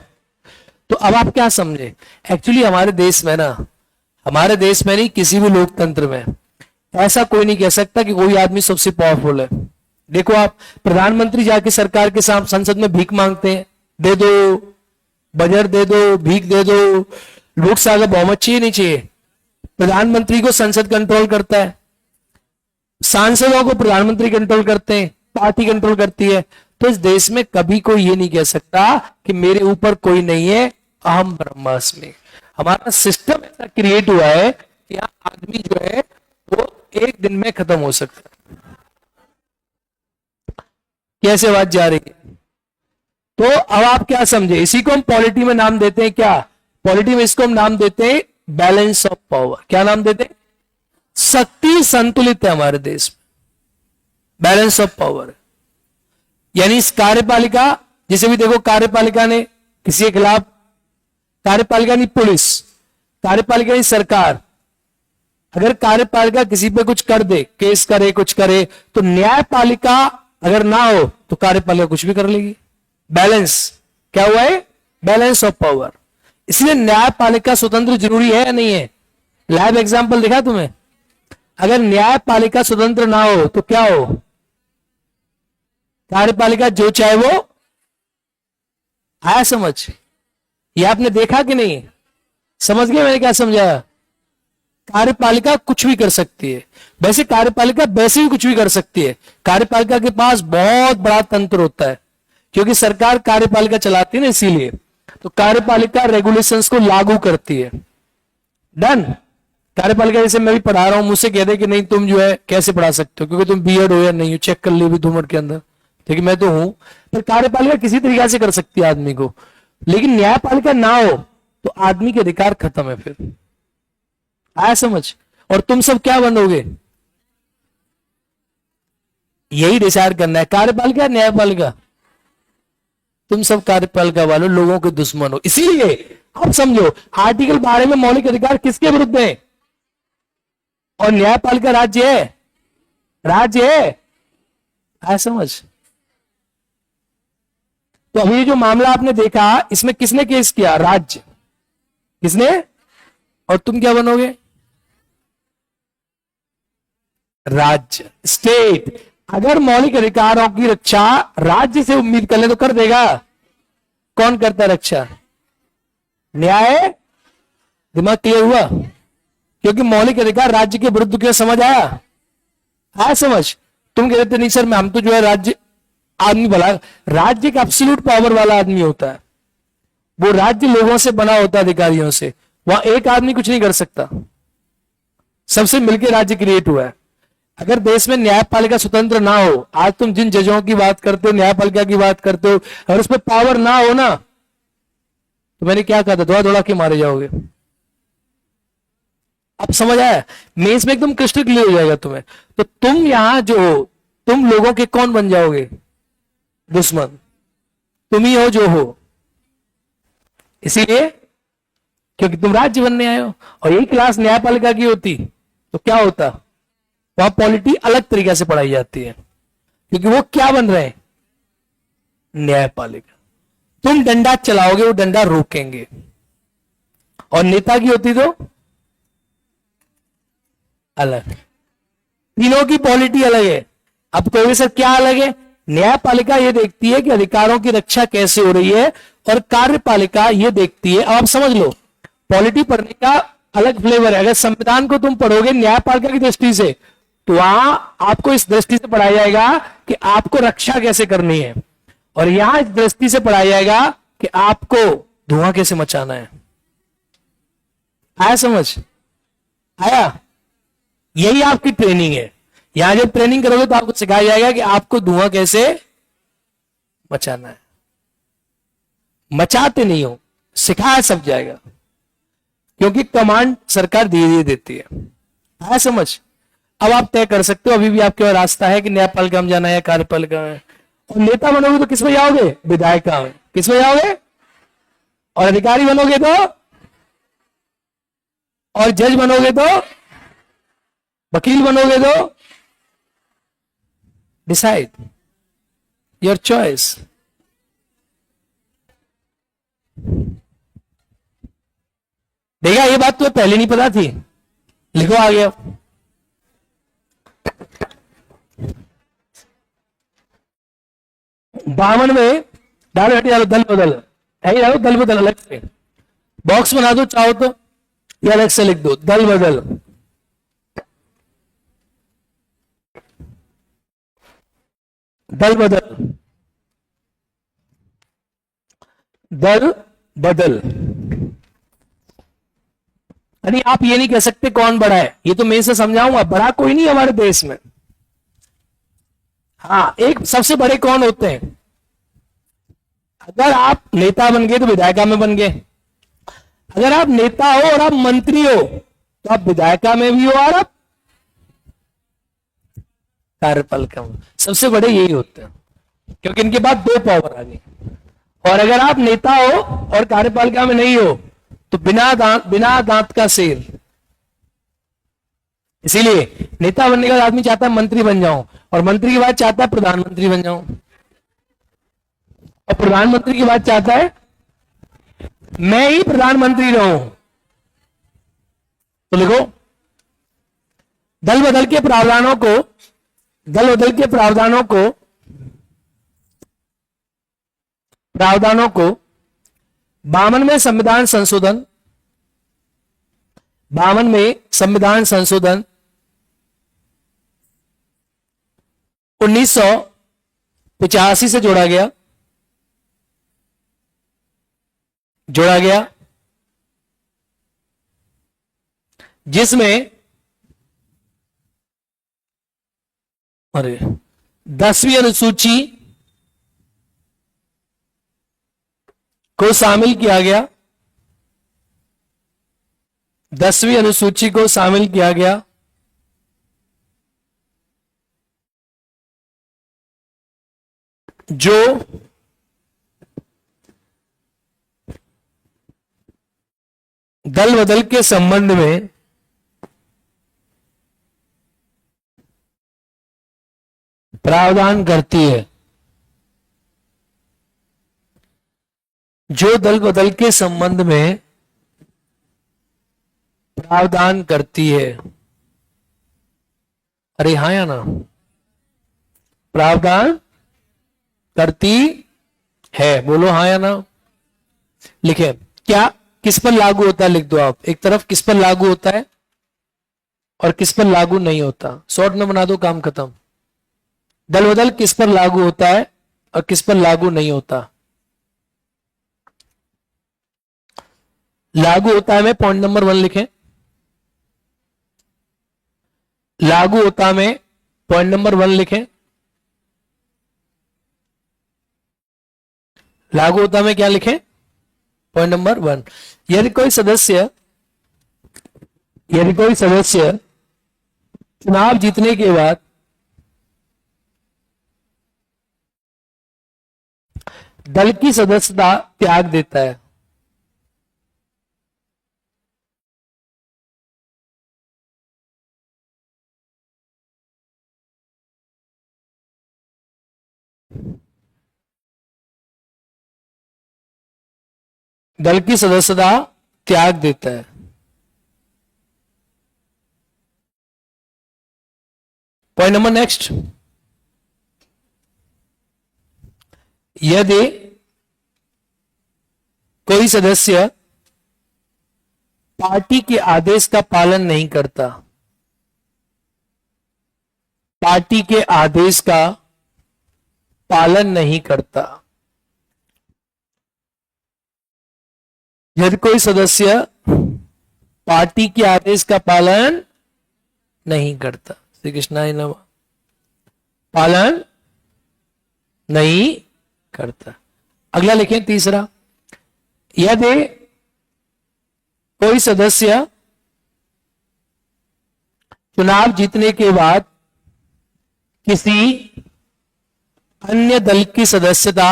तो अब आप क्या समझे? एक्चुअली हमारे देश में ना, हमारे देश में नहीं, किसी भी लोकतंत्र में ऐसा कोई नहीं कह सकता कि कोई आदमी सबसे पावरफुल है। देखो आप प्रधानमंत्री जाके सरकार के सामने संसद में भीख मांगते हैं, दे दो बजट, दे दो भीख, दे दो। लोकसभा का बहुमत चाहिए नहीं चाहिए? प्रधानमंत्री को संसद कंट्रोल करता है, सांसदों को प्रधानमंत्री कंट्रोल करते हैं, पार्टी कंट्रोल करती है। तो इस देश में कभी कोई ये नहीं कह सकता कि मेरे ऊपर कोई नहीं है, अहम ब्रह्मास्मि। हमारा सिस्टम ऐसा क्रिएट हुआ है कि यहाँ आदमी जो है वो एक दिन में खत्म हो सकता है। कैसे बात जा रही है? तो अब आप क्या समझे? इसी को हम पॉलिटी में नाम देते हैं क्या? पॉलिटी में इसको हम नाम देते हैं बैलेंस ऑफ पावर। क्या नाम देते हैं? शक्ति संतुलित है हमारे देश में, बैलेंस ऑफ पावर। यानी इस कार्यपालिका, जिसे भी देखो कार्यपालिका ने किसी के खिलाफ, कार्यपालिका नहीं पुलिस, कार्यपालिका नहीं सरकार, अगर कार्यपालिका किसी पे कुछ कर दे, केस करे, कुछ करे, तो न्यायपालिका अगर ना हो तो कार्यपालिका कुछ भी कर लेगी। बैलेंस क्या हुआ है? Balance of power. इसलिए न्यायपालिका स्वतंत्र जरूरी है या नहीं है? लाइव एग्जांपल दिखा तुम्हें। अगर न्यायपालिका स्वतंत्र ना हो तो क्या हो? कार्यपालिका जो चाहे वो। आया समझ? ये आपने देखा कि नहीं? समझ गए मैंने क्या समझाया? कार्यपालिका कुछ भी कर सकती है। वैसे कार्यपालिका वैसे भी कुछ भी कर सकती है। कार्यपालिका के पास बहुत बड़ा तंत्र होता है, क्योंकि सरकार कार्यपालिका चलाती है ना, इसीलिए तो कार्यपालिका रेगुलेशंस को लागू करती है। डन। कार्यपालिका जैसे मैं भी पढ़ा रहा हूं, मुझसे कह दे कि नहीं तुम जो है कैसे पढ़ा सकते हो, क्योंकि तुम बीएड हो या नहीं हो, चेक कर ली भी 2 मिनट के अंदर, ठीक है मैं तो हूं। पर कार्यपालिका किसी तरीके से कर सकती है आदमी को, लेकिन न्यायपालिका ना हो तो आदमी के अधिकार खत्म है। फिर आया समझ? और तुम सब क्या बनोगे? यही डिसाइड करना है, कार्यपालिका न्यायपालिका। तुम सब कार्यपालिका वालों लोगों के दुश्मन हो। इसीलिए अब समझो, आर्टिकल 12 में मौलिक अधिकार किसके विरुद्ध है? और न्यायपालिका राज्य है, राज्य है समझ। तो अभी जो मामला आपने देखा, इसमें किसने केस किया? राज्य। किसने? और तुम क्या बनोगे? राज्य, स्टेट। अगर मौलिक अधिकारों की रक्षा राज्य से उम्मीद कर ले तो कर देगा। कौन करता है रक्षा? न्याय। दिमाग क्लियर हुआ? क्योंकि मौलिक अधिकार राज्य के विरुद्ध क्यों, समझ आया? आया समझ? तुम कहते नहीं सर, मैं हम तो जो है राज्य आदमी भला, राज्य एक एब्सोल्यूट पावर वाला आदमी होता है, वो राज्य लोगों से बना होता है, अधिकारियों से। वहां एक आदमी कुछ नहीं कर सकता, सबसे मिलकर राज्य क्रिएट हुआ है। अगर देश में न्यायपालिका स्वतंत्र ना हो, आज तुम जिन जजों की बात करते हो, न्यायपालिका की बात करते हो, अगर उस पर पावर ना हो ना, तो मैंने क्या कहा था, दौड़ा दौड़ा के मारे जाओगे। अब समझ आया? मेंस में एकदम क्रिस्टल क्लियर हो जाएगा तुम्हें। तो तुम यहां जो हो, तुम लोगों के कौन बन जाओगे? दुश्मन। तुम ही हो जो हो, इसीलिए क्योंकि तुम राज्य बनने आए हो। और यही क्लास न्यायपालिका की होती तो क्या होता? वहां पॉलिटी अलग तरीके से पढ़ाई जाती है, क्योंकि वो क्या बन रहे हैं? न्यायपालिका। तुम डंडा चलाओगे, वो डंडा रोकेंगे। और नेता की होती तो अलग। तीनों की पॉलिटी अलग है। अब कहोगे सर क्या अलग है? न्यायपालिका ये देखती है कि अधिकारों की रक्षा कैसे हो रही है, और कार्यपालिका ये देखती है, अब आप समझ लो, पॉलिटी पढ़ने का अलग फ्लेवर है। अगर संविधान को तुम पढ़ोगे न्यायपालिका की दृष्टि से, तो वहां आपको इस दृष्टि से पढ़ाया जाएगा कि आपको रक्षा कैसे करनी है, और यहां इस दृष्टि से पढ़ाया जाएगा कि आपको धुआं कैसे मचाना है। आया समझ? आया? यही आपकी ट्रेनिंग है। यहां जब ट्रेनिंग करोगे तो आपको सिखाया जाएगा कि आपको धुआं कैसे मचाना है। मचाते नहीं हो, सिखाया सब जाएगा, क्योंकि कमांड सरकार धीरे धीरे देती है। आया समझ? अब आप तय कर सकते हो, अभी भी आपके पास रास्ता है कि न्यायपालिका में जाना है या कार्यपालिका में। और नेता बनोगे तो किस में जाओगे? विधायिका में। किस में जाओगे? और अधिकारी बनोगे तो, और जज बनोगे तो, वकील बनोगे तो, डिसाइड योर चॉइस। देखा, ये बात तुम्हें पहले नहीं पता थी? लिखो आ गया। बावन में डालो, हटे डालो, दल बदल, यही डालो दल बदल अलग से। बॉक्स बना दो चाहो तो, या अलग से लिख दो दल बदल। दल बदल, दल बदल। यानी आप ये नहीं कह सकते कौन बड़ा है, ये तो मैं से समझाऊंगा। बड़ा कोई नहीं हमारे देश में। हाँ, एक सबसे बड़े कौन होते हैं? अगर आप नेता बन गए तो विधायिका में बन गए। अगर आप नेता हो और आप मंत्री हो तो आप विधायिका में भी हो और आप कार्यपालिका में। सबसे बड़े यही होते हैं, क्योंकि इनके बाद दो पावर आ गई। और अगर आप नेता हो और कार्यपालिका में नहीं हो तो बिना दांत का शेर। इसीलिए नेता बनने का आदमी चाहता है मंत्री बन जाऊं, और मंत्री के बाद चाहता है प्रधानमंत्री बन जाऊं, और प्रधानमंत्री की बात चाहता है मैं ही प्रधानमंत्री रहूं। तो लिखो, दल बदल के प्रावधानों को, दल बदल के प्रावधानों को 52 में संविधान संशोधन, 52 में संविधान संशोधन 1985 से जोड़ा गया, जिसमें 10वीं अनुसूची को शामिल किया गया, 10वीं अनुसूची को शामिल किया गया, जो दल बदल के संबंध में प्रावधान करती है। जो दल बदल के संबंध में प्रावधान करती है, अरे हाँ या ना, प्रावधान करती है, बोलो हाँ या ना। लिखे क्या, किस पर लागू होता है, लिख दो आप। एक तरफ किस पर लागू होता है और किस पर लागू नहीं होता, शॉर्ट में बना दो, काम खत्म। दल बदल किस पर लागू होता है और किस पर लागू नहीं होता। लागू होता है में पॉइंट नंबर 1 लिखें। लागू होता में पॉइंट नंबर 1 लिखें। लागू होता में क्या लिखें, पॉइंट नंबर 1। यदि कोई सदस्य चुनाव जीतने के बाद दल की सदस्यता त्याग देता है, दल की सदस्यता त्याग देता है। पॉइंट नंबर नेक्स्ट, यदि कोई सदस्य पार्टी के आदेश का पालन नहीं करता, पार्टी के आदेश का पालन नहीं करता, यदि कोई सदस्य पार्टी के आदेश का पालन नहीं करता, श्री कृष्णाय नमः, पालन नहीं करता। अगला लिखें तीसरा, यदि कोई सदस्य चुनाव जीतने के बाद किसी अन्य दल की सदस्यता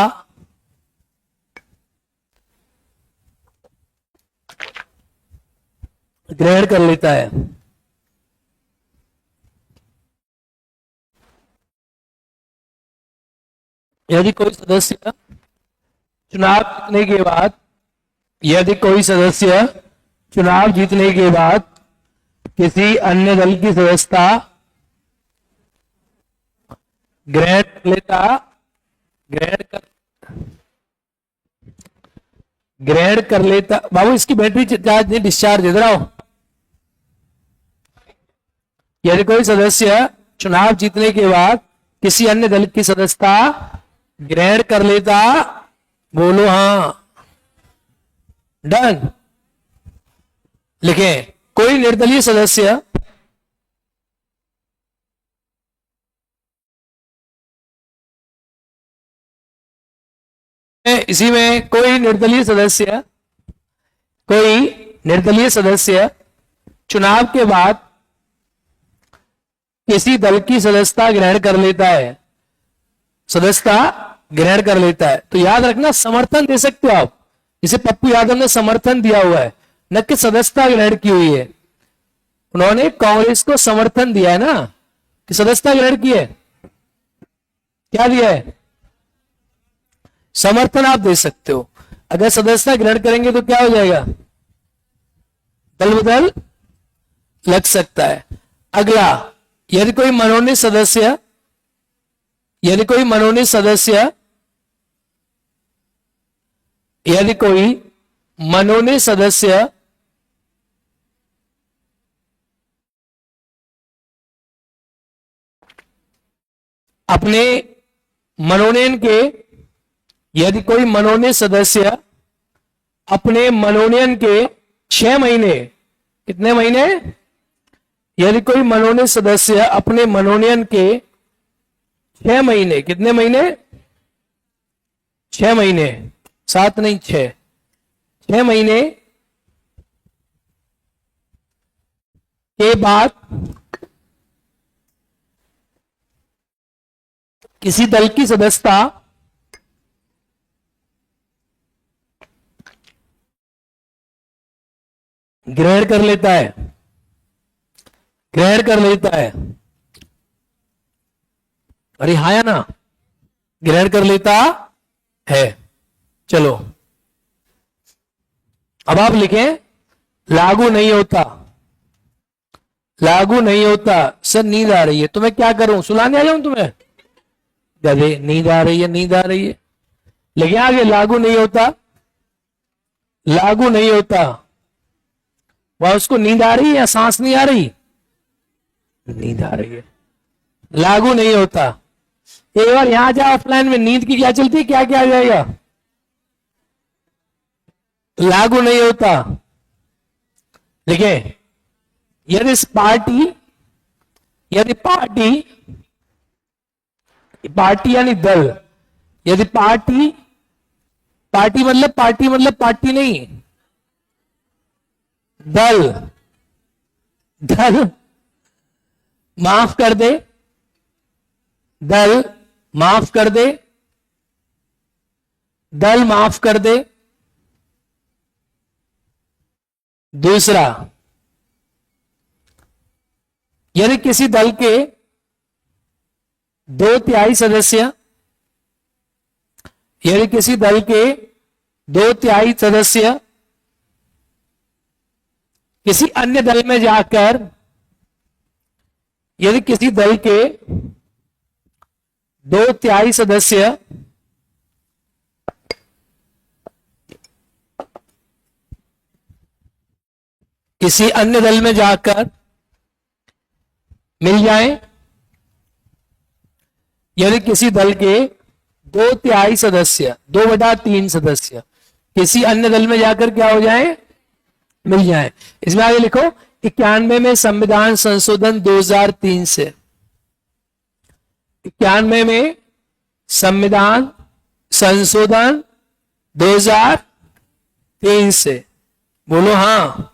ग्रहण कर लेता है, यदि कोई सदस्य चुनाव जीतने के बाद, यदि कोई सदस्य चुनाव जीतने के बाद किसी अन्य दल की सदस्यता ग्रहण कर लेता, ग्रहण कर लेता, बाबू इसकी बैटरी चार्ज नहीं, डिस्चार्ज इधर आओ। यदि कोई सदस्य चुनाव जीतने के बाद किसी अन्य दल की सदस्यता ग्रहण कर लेता, बोलो हां, डन। लिखें, कोई निर्दलीय सदस्य इसी में कोई निर्दलीय सदस्य चुनाव के बाद किसी दल की सदस्यता ग्रहण कर लेता है, सदस्यता ग्रहण कर लेता है, तो याद रखना समर्थन दे सकते हो आप। इसे पप्पू यादव ने समर्थन दिया हुआ है, न कि सदस्यता ग्रहण की हुई है। उन्होंने कांग्रेस को समर्थन दिया है ना, कि सदस्यता ग्रहण की है, क्या दिया है, समर्थन आप दे सकते हो। अगर सदस्यता ग्रहण करेंगे तो क्या हो जाएगा, दल बदल लग सकता है। अगला, यदि कोई मनोनीत सदस्य यदि कोई मनोनीत सदस्य अपने मनोनयन के, यदि कोई मनोनीत सदस्य अपने मनोनयन के 6 महीने, कितने महीने, यदि कोई मनोनीत सदस्य अपने मनोनयन के 6 महीने, कितने महीने, 6 महीने, 7 नहीं 6 महीने के बाद किसी दल की सदस्यता ग्रहण कर लेता है, ग्रहण कर लेता है। अरे हाँ या ना, ग्रहण कर लेता है। चलो अब आप लिखें लागू नहीं होता, लागू नहीं होता। सर नींद आ रही है तो मैं क्या करूं, सुलाने आ जाऊं तुम्हें? गधे, नींद आ रही है, नींद आ रही है। लेकिन आगे लागू नहीं होता, लागू नहीं होता। वह उसको नींद आ रही है या सांस नहीं आ रही? नींद आ रही है, लागू नहीं होता। एक बार यहां जा ऑफलाइन में, नींद की क्या चलती है, क्या क्या आ जाएगा? लागू नहीं होता। देखिए यदि पार्टी, यदि पार्टी, पार्टी यानी दल, यदि पार्टी, पार्टी मतलब पार्टी मतलब पार्टी नहीं, दल, दल माफ कर दे, दल माफ कर दे, दल माफ कर दे। दूसरा, यदि किसी दल के 2/3 सदस्य, यदि किसी दल के 2/3 सदस्य किसी अन्य दल में जाकर, यदि किसी दल के 2/3 सदस्य किसी अन्य दल में जाकर मिल जाए, यदि किसी दल के 2/3 सदस्य, 2/3 सदस्य किसी अन्य दल में जाकर क्या हो जाए, मिल जाए। इसमें आगे लिखो 91 में संविधान संशोधन 2003 से, 91 में संविधान संशोधन 2003 से। बोलो हाँ,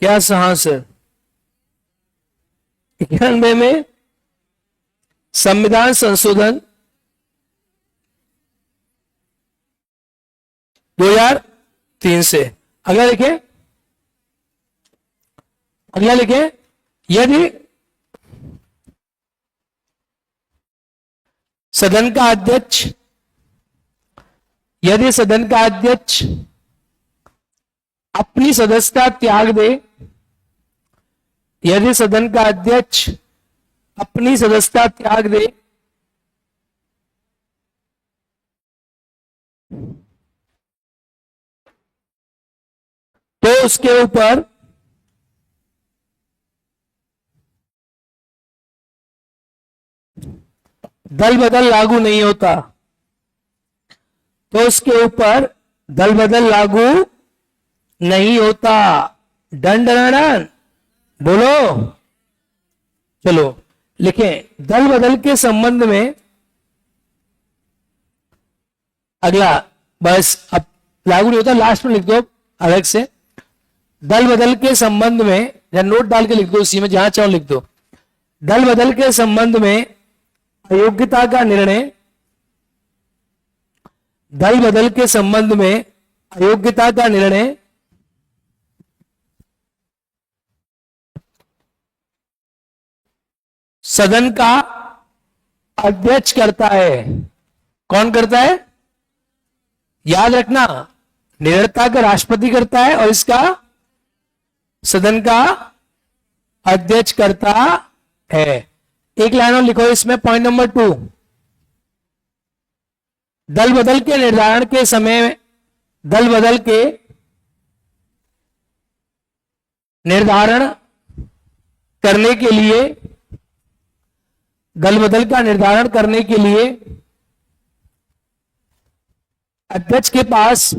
क्या हाँ सर? 91 में संविधान संशोधन 2003 से। अगला लिखे, अगला लिखे, यदि सदन का अध्यक्ष, यदि सदन का अध्यक्ष अपनी सदस्यता त्याग दे, यदि सदन का अध्यक्ष अपनी सदस्यता त्याग दे, तो उसके ऊपर दल बदल लागू नहीं होता, तो उसके ऊपर दल बदल लागू नहीं होता। डन डन डन बोलो। चलो लिखें, दल बदल के संबंध में, अगला बस अब लागू नहीं होता, लास्ट में लिख दो अलग से। दल बदल के संबंध में, या नोट डाल के लिख दो उसी में, जहां चाहो लिख दो। दल बदल के संबंध में अयोग्यता का निर्णय, दल बदल के संबंध में अयोग्यता का निर्णय सदन का अध्यक्ष करता है। कौन करता है? याद रखना, निरंतरता का राष्ट्रपति करता है और इसका सदन का अध्यक्ष करता है। एक लाइन और लिखो इसमें, पॉइंट नंबर 2, दल बदल के निर्धारण के समय, दल बदल के निर्धारण करने के लिए, दल बदल का निर्धारण करने के लिए अध्यक्ष के पास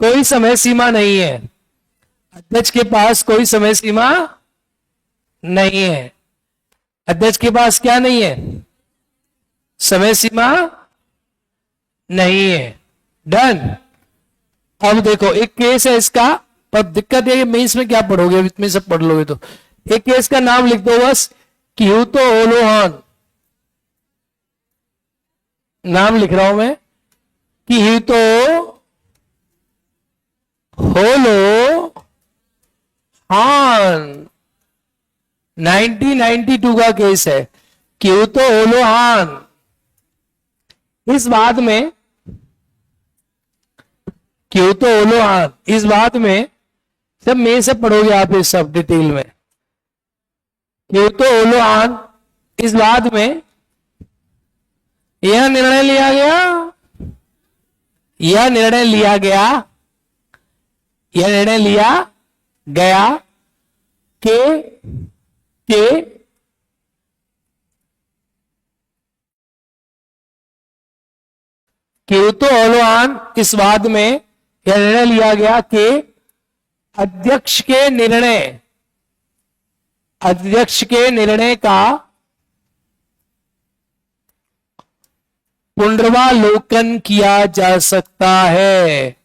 कोई समय सीमा नहीं है। अध्यक्ष के पास कोई समय सीमा नहीं है। अध्यक्ष के पास क्या नहीं है? समय सीमा नहीं है। डन। अब देखो एक केस है इसका, पर दिक्कत है मेंस में क्या पढ़ोगे, इतने सब पढ़ लोगे तो। एक केस का नाम लिख दो बस, क्यूतो ओलोहान। नाम लिख रहा हूं मैं, क्यूतो 1992 का केस है। क्योतो ओलोहान, इस बात में, क्योतो ओलोहान, इस बात में सब में से पढ़ोगे आप, इस सब डिटेल में। क्योतो ओलोहान, इस बात में यह निर्णय लिया गया, यह निर्णय लिया गया, यह निर्णय लिया गया कि क्योतो ओलोहान, इस बात में यह निर्णय लिया गया कि अध्यक्ष के निर्णय का पुनर्वालोकन किया जा सकता है।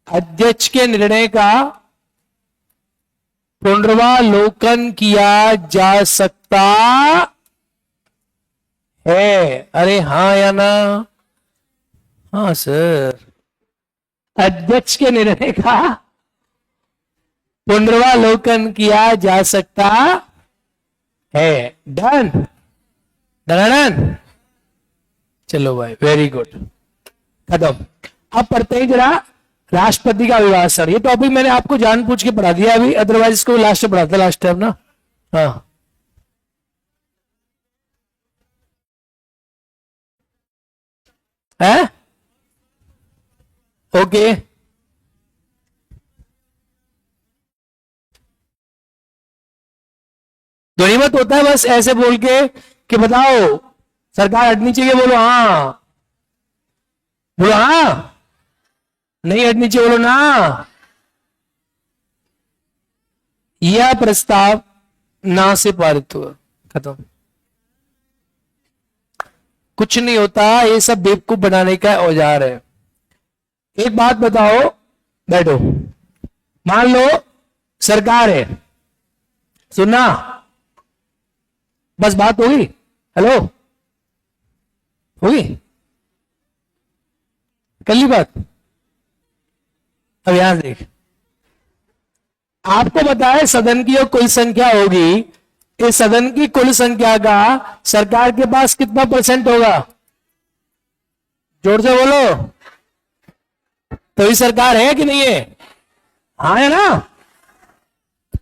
अध्यक्ष के निर्णय का पुनर्वालोकन किया जा सकता है। अरे हाँ या ना? हाँ सर। अध्यक्ष के निर्णय का पुनर्वालोकन किया जा सकता है। Done done. चलो भाई, वेरी गुड, खत्म। अब पढ़ते हैं जरा राष्ट्रपति का अभिभाषण। ये टॉपिक मैंने आपको जानबूझ के पढ़ा दिया अभी, अदरवाइज इसको लास्ट में पढ़ाता लास्ट टाइम ना। हाँ, है ओके। ध्वनि मत होता है बस ऐसे बोल के कि बताओ सरकार हटनी चाहिए, बोलो हाँ, बोलो हाँ, नहीं हटनी चाहिए बोलो ना। यह प्रस्ताव ना से पारित हुआ, खत्म। कुछ नहीं होता, ये सब बेवकूफ बनाने का औजार है। एक बात बताओ, बैठो, मान लो सरकार है, सुनना, बस बात होगी, हेलो, होगी, कर ली बात। अब यहां देख, आपको बताए सदन की कुल संख्या होगी, इस सदन की कुल संख्या का सरकार के पास कितना परसेंट होगा? जोर से बोलो, तो ये सरकार है कि नहीं है? हाँ है ना?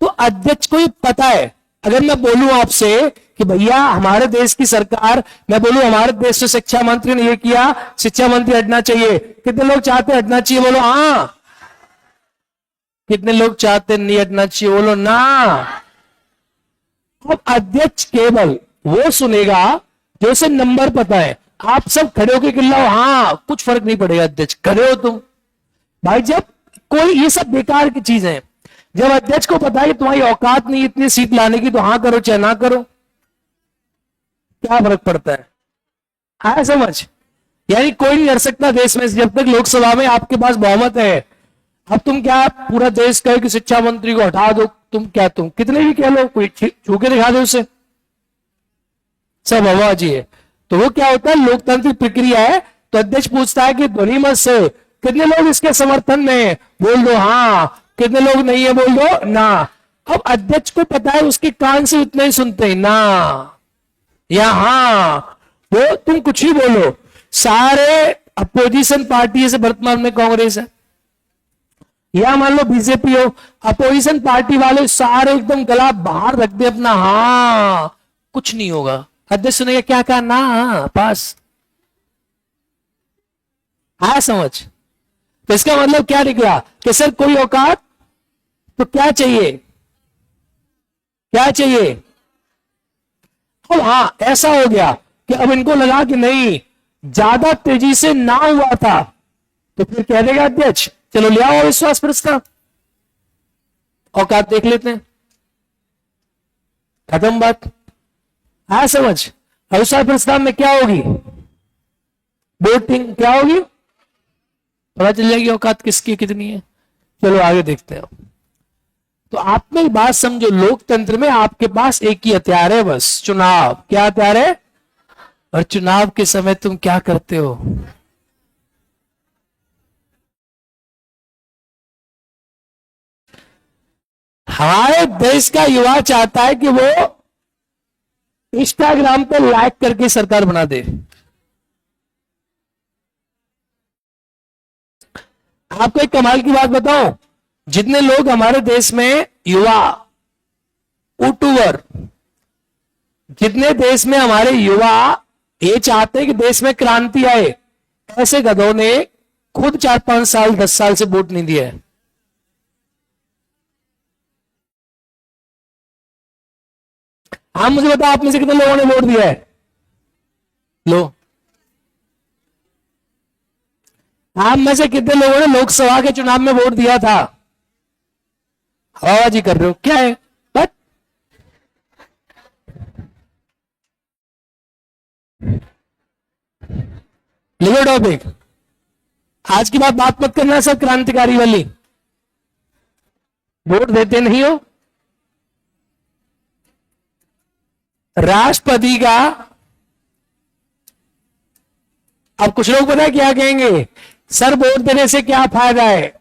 तो अध्यक्ष को ये पता है। अगर मैं बोलूं आपसे कि भैया हमारे देश की सरकार, मैं बोलूं हमारे देश से शिक्षा मंत्री ने ये किया, शिक्षा मंत्री हटना चाहिए, कितने लोग चाहते हटना चाहिए बोलो हाँ, कितने लोग चाहते नहीं हटना चाहिए बोलो ना। अब अध्यक्ष केवल वो सुनेगा जो उसे नंबर पता है। आप सब खड़े होकर गिल्लाओ हाँ, कुछ फर्क नहीं पड़ेगा, अध्यक्ष खड़े हो तुम भाई। जब कोई, ये सब बेकार की चीज है, जब अध्यक्ष को पता है कि तुम्हारी औकात नहीं इतनी सीट लाने की, तो हाँ करो चाहे ना करो, क्या फर्क पड़ता है? आया समझ? यानी कोई नहीं लड़ सकता देश में जब तक लोकसभा में आपके पास बहुमत है। अब तुम क्या पूरा देश कहे कि शिक्षा मंत्री को हटा दो, तुम क्या, तुम कितने भी कह लो, कोई छू के दिखा दो उसे, सब हवाबाजी है। तो वो क्या होता है, लोकतांत्रिक प्रक्रिया है। तो अध्यक्ष पूछता है कि ध्वनि मत से कितने लोग इसके समर्थन में, बोल दो हाँ, कितने लोग नहीं है बोल दो ना। अब अध्यक्ष को पता है उसके कान से इतना ही सुनते हैं ना या हाँ, वो तुम कुछ ही बोलो, सारे अपोजिशन पार्टी जैसे वर्तमान में कांग्रेस है या मान लो बीजेपी हो, अपोजिशन पार्टी वाले सारे एकदम गला बाहर रख दे अपना, हाँ कुछ नहीं होगा। अध्यक्ष सुनेगा क्या कहा ना, पास। आया समझ? तो इसका मतलब क्या निकला कि सर कोई औकात, तो क्या चाहिए, क्या चाहिए? अब हाँ ऐसा हो गया कि अब इनको लगा कि नहीं, ज्यादा तेजी से ना हुआ था, तो फिर कह देगा अध्यक्ष चलो ले आओ विश्वास प्रस्ताव, औकात देख लेते हैं, खत्म बात। आया समझ? अविश्वास प्रस्ताव में क्या होगी, वोटिंग क्या होगी, पता चल जाएगी औकात किसकी कितनी है। चलो आगे देखते हैं। तो आप में एक बात समझो, लोकतंत्र में आपके पास एक ही हथियार है बस, चुनाव। क्या हथियार है? और चुनाव के समय तुम क्या करते हो? हमारे देश का युवा चाहता है कि वो इंस्टाग्राम पे लाइक करके सरकार बना दे। आपको एक कमाल की बात बताऊं, जितने लोग हमारे देश में युवा यूट्यूबर, जितने देश में हमारे युवा ये चाहते हैं कि देश में क्रांति आए, ऐसे गधों ने खुद 4-5 साल 10 साल से वोट नहीं दिया है। आप मुझे बताओ, आप में से कितने लोगों ने वोट दिया है? लो, आप में से कितने लोगों ने लोकसभा के चुनाव में वोट दिया था? हवाबाजी कर रहे हो क्या है? बट लिखो टॉपिक, आज की बात मत करना सब क्रांतिकारी वाली। वोट देते नहीं हो। राष्ट्रपति का, अब कुछ लोग पता है क्या कहेंगे, सर वोट देने से क्या फायदा है?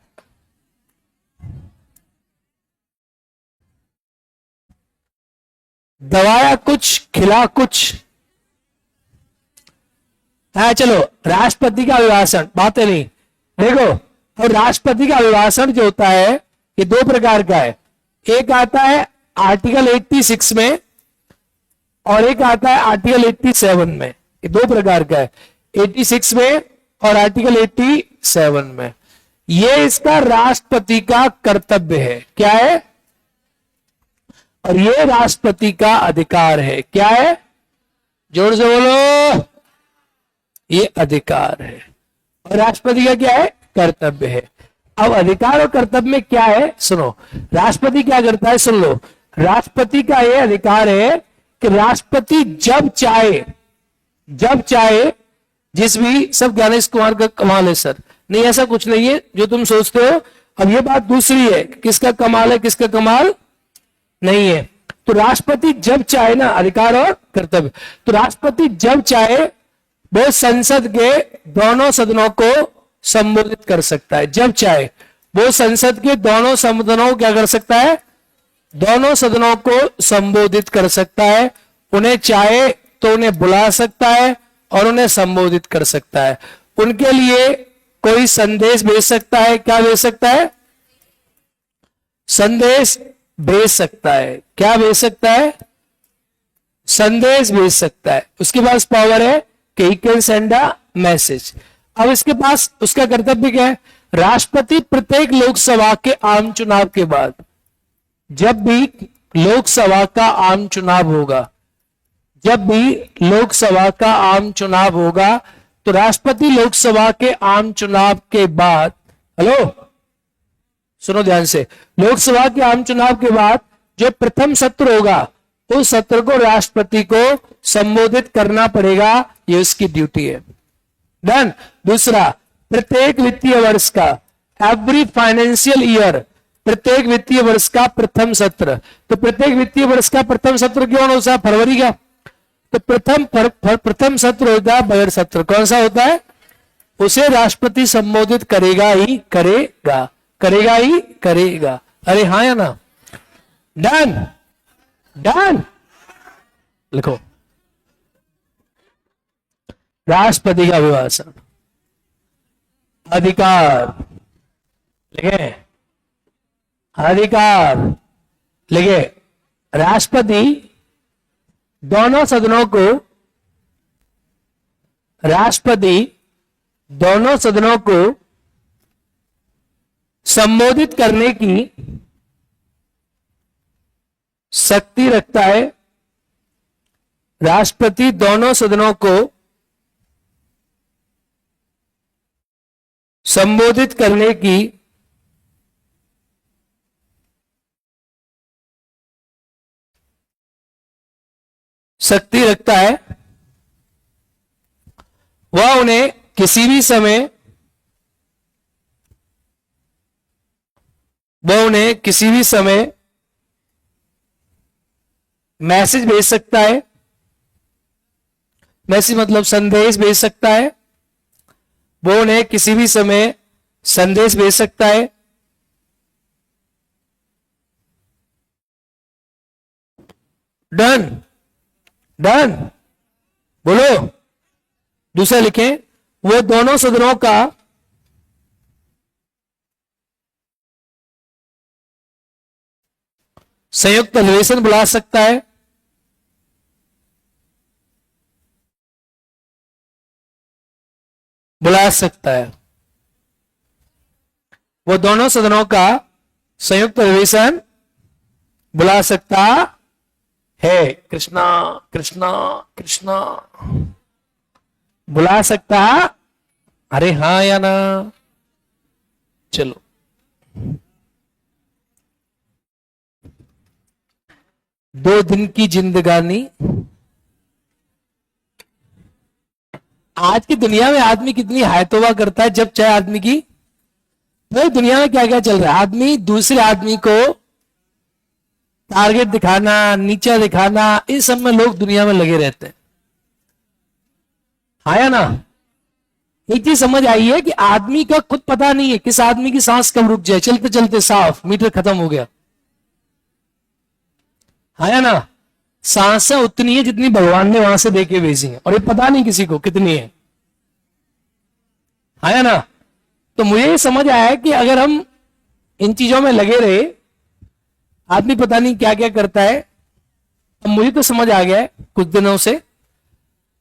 दवाया कुछ खिला कुछ। हाँ चलो, राष्ट्रपति का अभिभाषण बातें नहीं, देखो, और राष्ट्रपति का अभिभाषण जो होता है ये 2 प्रकार का है। एक आता है आर्टिकल 86 में और एक आता है आर्टिकल 87 में। ये 2 प्रकार का है, 86 में और आर्टिकल 87 में। ये इसका राष्ट्रपति का कर्तव्य है, क्या है? और ये राष्ट्रपति का अधिकार है, क्या है? जोर से बोलो। ये अधिकार है और राष्ट्रपति का क्या है? कर्तव्य है। अब अधिकार और कर्तव्य में क्या है सुनो। राष्ट्रपति क्या करता है सुन लो। राष्ट्रपति का यह अधिकार है कि राष्ट्रपति जब चाहे जिस भी, सब ज्ञानेश कुमार का कमाल है सर, नहीं ऐसा कुछ नहीं है जो तुम सोचते हो। अब ये बात दूसरी है, किसका कमाल है किसका कमाल नहीं है। तो राष्ट्रपति जब चाहे ना, अधिकार और कर्तव्य, तो राष्ट्रपति जब चाहे वो संसद के दोनों सदनों को संबोधित कर सकता है। जब चाहे वो संसद के दोनों सदनों को क्या कर सकता है? दोनों सदनों को संबोधित कर सकता है। उन्हें चाहे तो उन्हें बुला सकता है और उन्हें संबोधित कर सकता है। उनके लिए कोई संदेश भेज सकता है। क्या भेज सकता है? संदेश भेज सकता है। क्या भेज सकता है? संदेश भेज सकता है। उसके पास पावर है कि he can send a message. अब इसके पास उसका कर्तव्य क्या है? राष्ट्रपति प्रत्येक लोकसभा के आम चुनाव के बाद, जब भी लोकसभा का आम चुनाव होगा, जब भी लोकसभा का आम चुनाव होगा, तो राष्ट्रपति लोकसभा के आम चुनाव के बाद, हेलो सुनो ध्यान से, लोकसभा के आम चुनाव के बाद जो प्रथम सत्र होगा, उस सत्र को राष्ट्रपति को संबोधित करना पड़ेगा। ये उसकी ड्यूटी है। डन। दूसरा, प्रत्येक वित्तीय वर्ष का, एवरी फाइनेंशियल ईयर, प्रत्येक वित्तीय वर्ष का प्रथम सत्र। तो प्रत्येक वित्तीय वर्ष का प्रथम सत्र क्यों होता है? फरवरी का। तो प्रथम सत्र होता है बजट सत्र। कौन सा होता है? उसे राष्ट्रपति संबोधित करेगा ही करेगा, करेगा ही करेगा। अरे हाँ या ना? Done done. लिखो, राष्ट्रपति का अभिभाषण, अधिकार लिखे, अधिकार लिखे। राष्ट्रपति दोनों सदनों को, राष्ट्रपति दोनों सदनों को संबोधित करने की शक्ति रखता है। राष्ट्रपति दोनों सदनों को संबोधित करने की शक्ति रखता है। वह उन्हें किसी भी समय, वह उन्हें किसी भी समय मैसेज भेज सकता है। मैसेज मतलब संदेश भेज सकता है। वो उन्हें किसी भी समय संदेश भेज सकता है। डन, डन, बोलो। दूसरा लिखें, वो दोनों सदनों का संयुक्त अधिवेशन बुला सकता है, बुला सकता है। वो दोनों सदनों का संयुक्त अधिवेशन बुला सकता है। कृष्णा कृष्णा कृष्णा, बुला सकता, अरे हाँ या ना? चलो, दो दिन की जिंदगानी। आज की दुनिया में आदमी कितनी हायतोबा करता है, जब चाहे आदमी की। तो दुनिया में क्या क्या चल रहा है, आदमी दूसरे आदमी को टारगेट दिखाना, नीचा दिखाना, इस सब में लोग दुनिया में लगे रहते हैं। हाँ या ना? एक चीज समझ आई है कि आदमी का खुद पता नहीं है किस आदमी की सांस कब रुक जाए, चलते चलते साफ मीटर खत्म हो गया। हाँ या ना? सांसें उतनी है जितनी भगवान ने वहां से देके भेजी है, और ये पता नहीं किसी को कितनी है। हाँ या ना? तो मुझे ये समझ आया कि अगर हम इन चीजों में लगे रहे, आदमी पता नहीं क्या क्या करता है। अब मुझे तो समझ आ गया है कुछ दिनों से,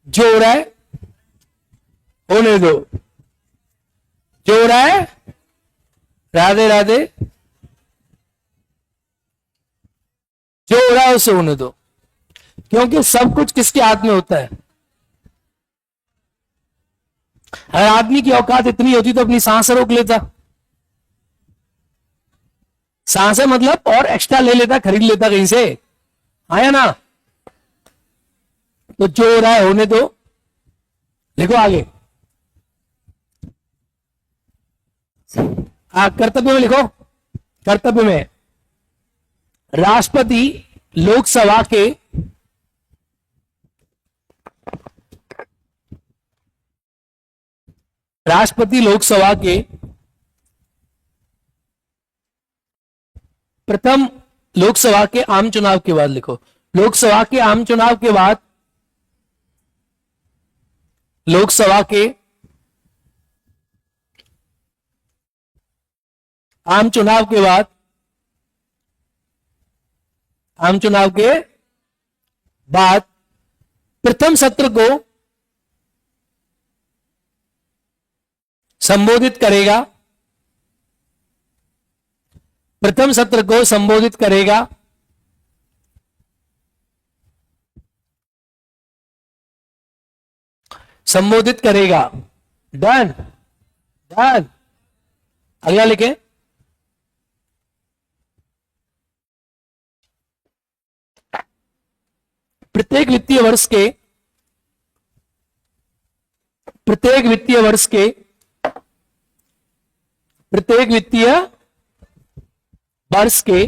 जो हो रहा है होने दो, जो हो रहा है राधे राधे, जो हो रहा है उसे होने दो, क्योंकि सब कुछ किसके हाथ में होता है। अगर आदमी की औकात इतनी होती तो अपनी सांसें रोक लेता, सांसें मतलब और एक्स्ट्रा ले लेता, खरीद लेता कहीं से। आया ना? तो जो हो रहा है होने दो। देखो आगे, कर्तव्य में लिखो, कर्तव्य में राष्ट्रपति लोकसभा के प्रथम लोकसभा के आम चुनाव के बाद, लिखो लोकसभा के आम चुनाव के बाद, लोकसभा के आम चुनाव के बाद, आम चुनाव के बाद प्रथम सत्र को संबोधित करेगा, प्रथम सत्र को संबोधित करेगा, संबोधित करेगा। Done, done. अगला लिखें, प्रत्येक वित्तीय वर्ष के, प्रत्येक वित्तीय वर्ष के, प्रत्येक वित्तीय वर्ष के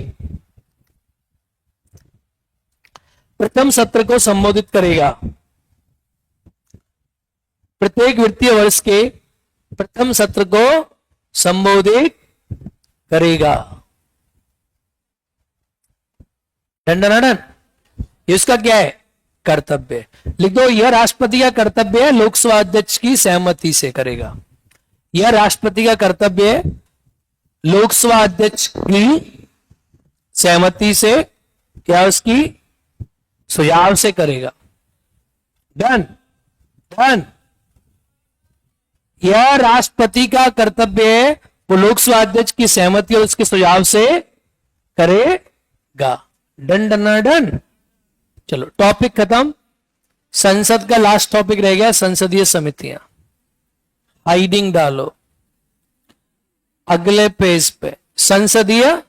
प्रथम सत्र को संबोधित करेगा, प्रत्येक वित्तीय वर्ष के प्रथम सत्र को संबोधित करेगा। डन, इसका क्या है? कर्तव्य। लिख दो, यह राष्ट्रपति का कर्तव्य है, लोकसभा अध्यक्ष की सहमति से करेगा। यह राष्ट्रपति का कर्तव्य है, लोकसभा अध्यक्ष की सहमति से या उसकी सुझाव से करेगा। Done, done. यह राष्ट्रपति का कर्तव्य है, वो लोकसभा अध्यक्ष की सहमति और उसके सुझाव से करेगा। Done, done, done. चलो, टॉपिक खत्म। संसद का लास्ट टॉपिक रह गया, संसदीय समितियां। हाइडिंग डालो अगले पेज पे। संसदीय,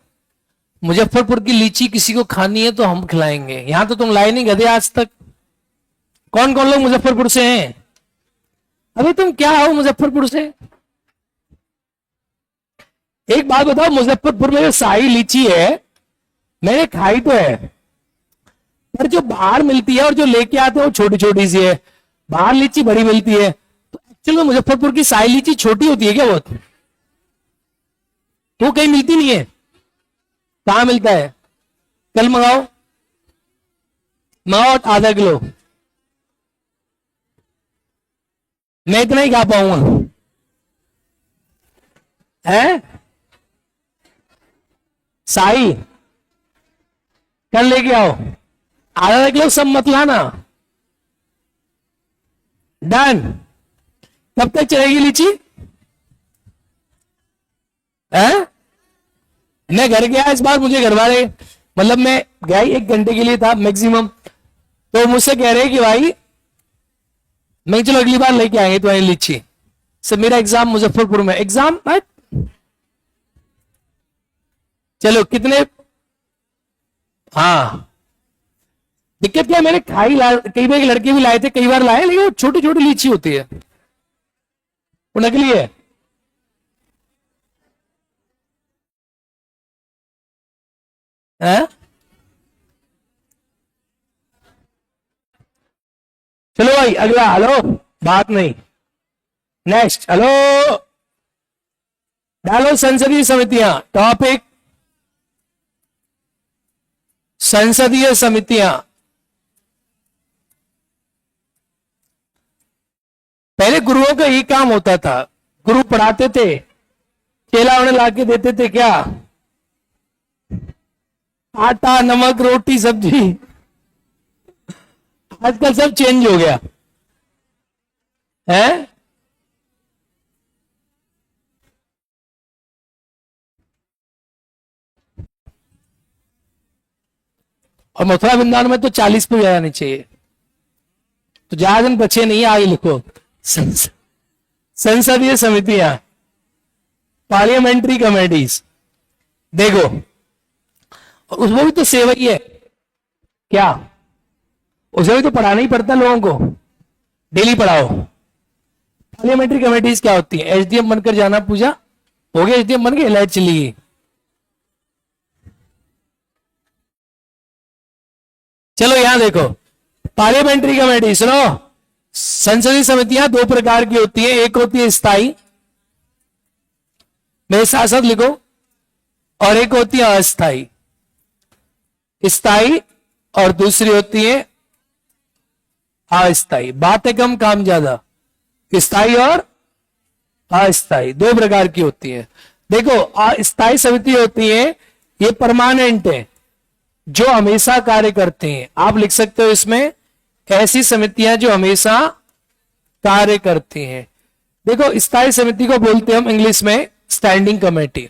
मुजफ्फरपुर की लीची किसी को खानी है तो हम खिलाएंगे। यहां तो तुम लाए नहीं गधे आज तक। कौन कौन लोग मुजफ्फरपुर से हैं? अरे तुम क्या हो मुजफ्फरपुर से? एक बात बताओ, मुजफ्फरपुर में जो शाही लीची है मैंने खाई तो है, पर जो बाहर मिलती है और जो लेके आते हैं वो छोटी छोटी सी है। बाहर लीची बड़ी मिलती है, तो एक्चुअली में मुजफ्फरपुर की शाही लीची छोटी होती है क्या बहुत? तो कहीं मिलती नहीं है। कहां मिलता है? कल मंगाओ। नॉट आधा किलो, मैं इतना ही खा पाऊंगा है। साई कल लेके आओ, आधा किलो सब मत लाना। डन। कब तक चलेगी लीची? है? मैं घर गया इस बार, मुझे घर वाले, मतलब मैं गया ही 1 घंटे के लिए था मैक्सिमम, तो मुझसे कह रहे कि भाई मैं चलो अगली बार लेके आएंगे तुम्हारी लीची। सर मेरा एग्जाम मुजफ्फरपुर में, एग्जाम चलो कितने, हाँ दिक्कत क्या है, मैंने खाई कई बार लड़के भी लाए थे, कई बार लाए, लेकिन वो छोटी छोटी लीची होती है, वो नकली है। चलो भाई अगला, हेलो बात नहीं, नेक्स्ट, हेलो डालो संसदीय समितियां, टॉपिक संसदीय समितियां। पहले गुरुओं का यही काम होता था, गुरु पढ़ाते थे, चेला उन्हें लाके देते थे क्या, आटा नमक रोटी सब्जी। आजकल सब चेंज हो गया है। और मथुरा वृंदावन में तो 40 पे जाना नहीं चाहिए, तो ज्यादा दिन बचे नहीं, आगे लिखो संसदीय समितियां, पार्लियामेंट्री कमेटीज। देखो उसमें भी तो सेवा ही है क्या, उसे भी तो पढ़ाना ही पड़ता है लोगों को, डेली पढ़ाओ। पार्लियामेंट्री कमेटीज क्या होती है, एचडीएम बनकर जाना, पूजा हो गया एचडीएम बन गए, लाइट चली गई। चलो यहां देखो, पार्लियामेंट्री कमेटी सुनो, संसदीय समितियां 2 प्रकार की होती है, एक होती है स्थायी, मेरे साथ साथ लिखो, और एक होती है अस्थाई। स्थायी और दूसरी होती है अस्थाई, बातें कम काम ज्यादा। स्थायी और अस्थाई 2 प्रकार की होती है। देखो अस्थायी समिति होती है, ये परमानेंट है, जो हमेशा कार्य करते हैं। आप लिख सकते हो इसमें ऐसी समितियां जो हमेशा कार्य करती हैं। देखो स्थायी समिति को बोलते हैं हम इंग्लिश में स्टैंडिंग कमेटी,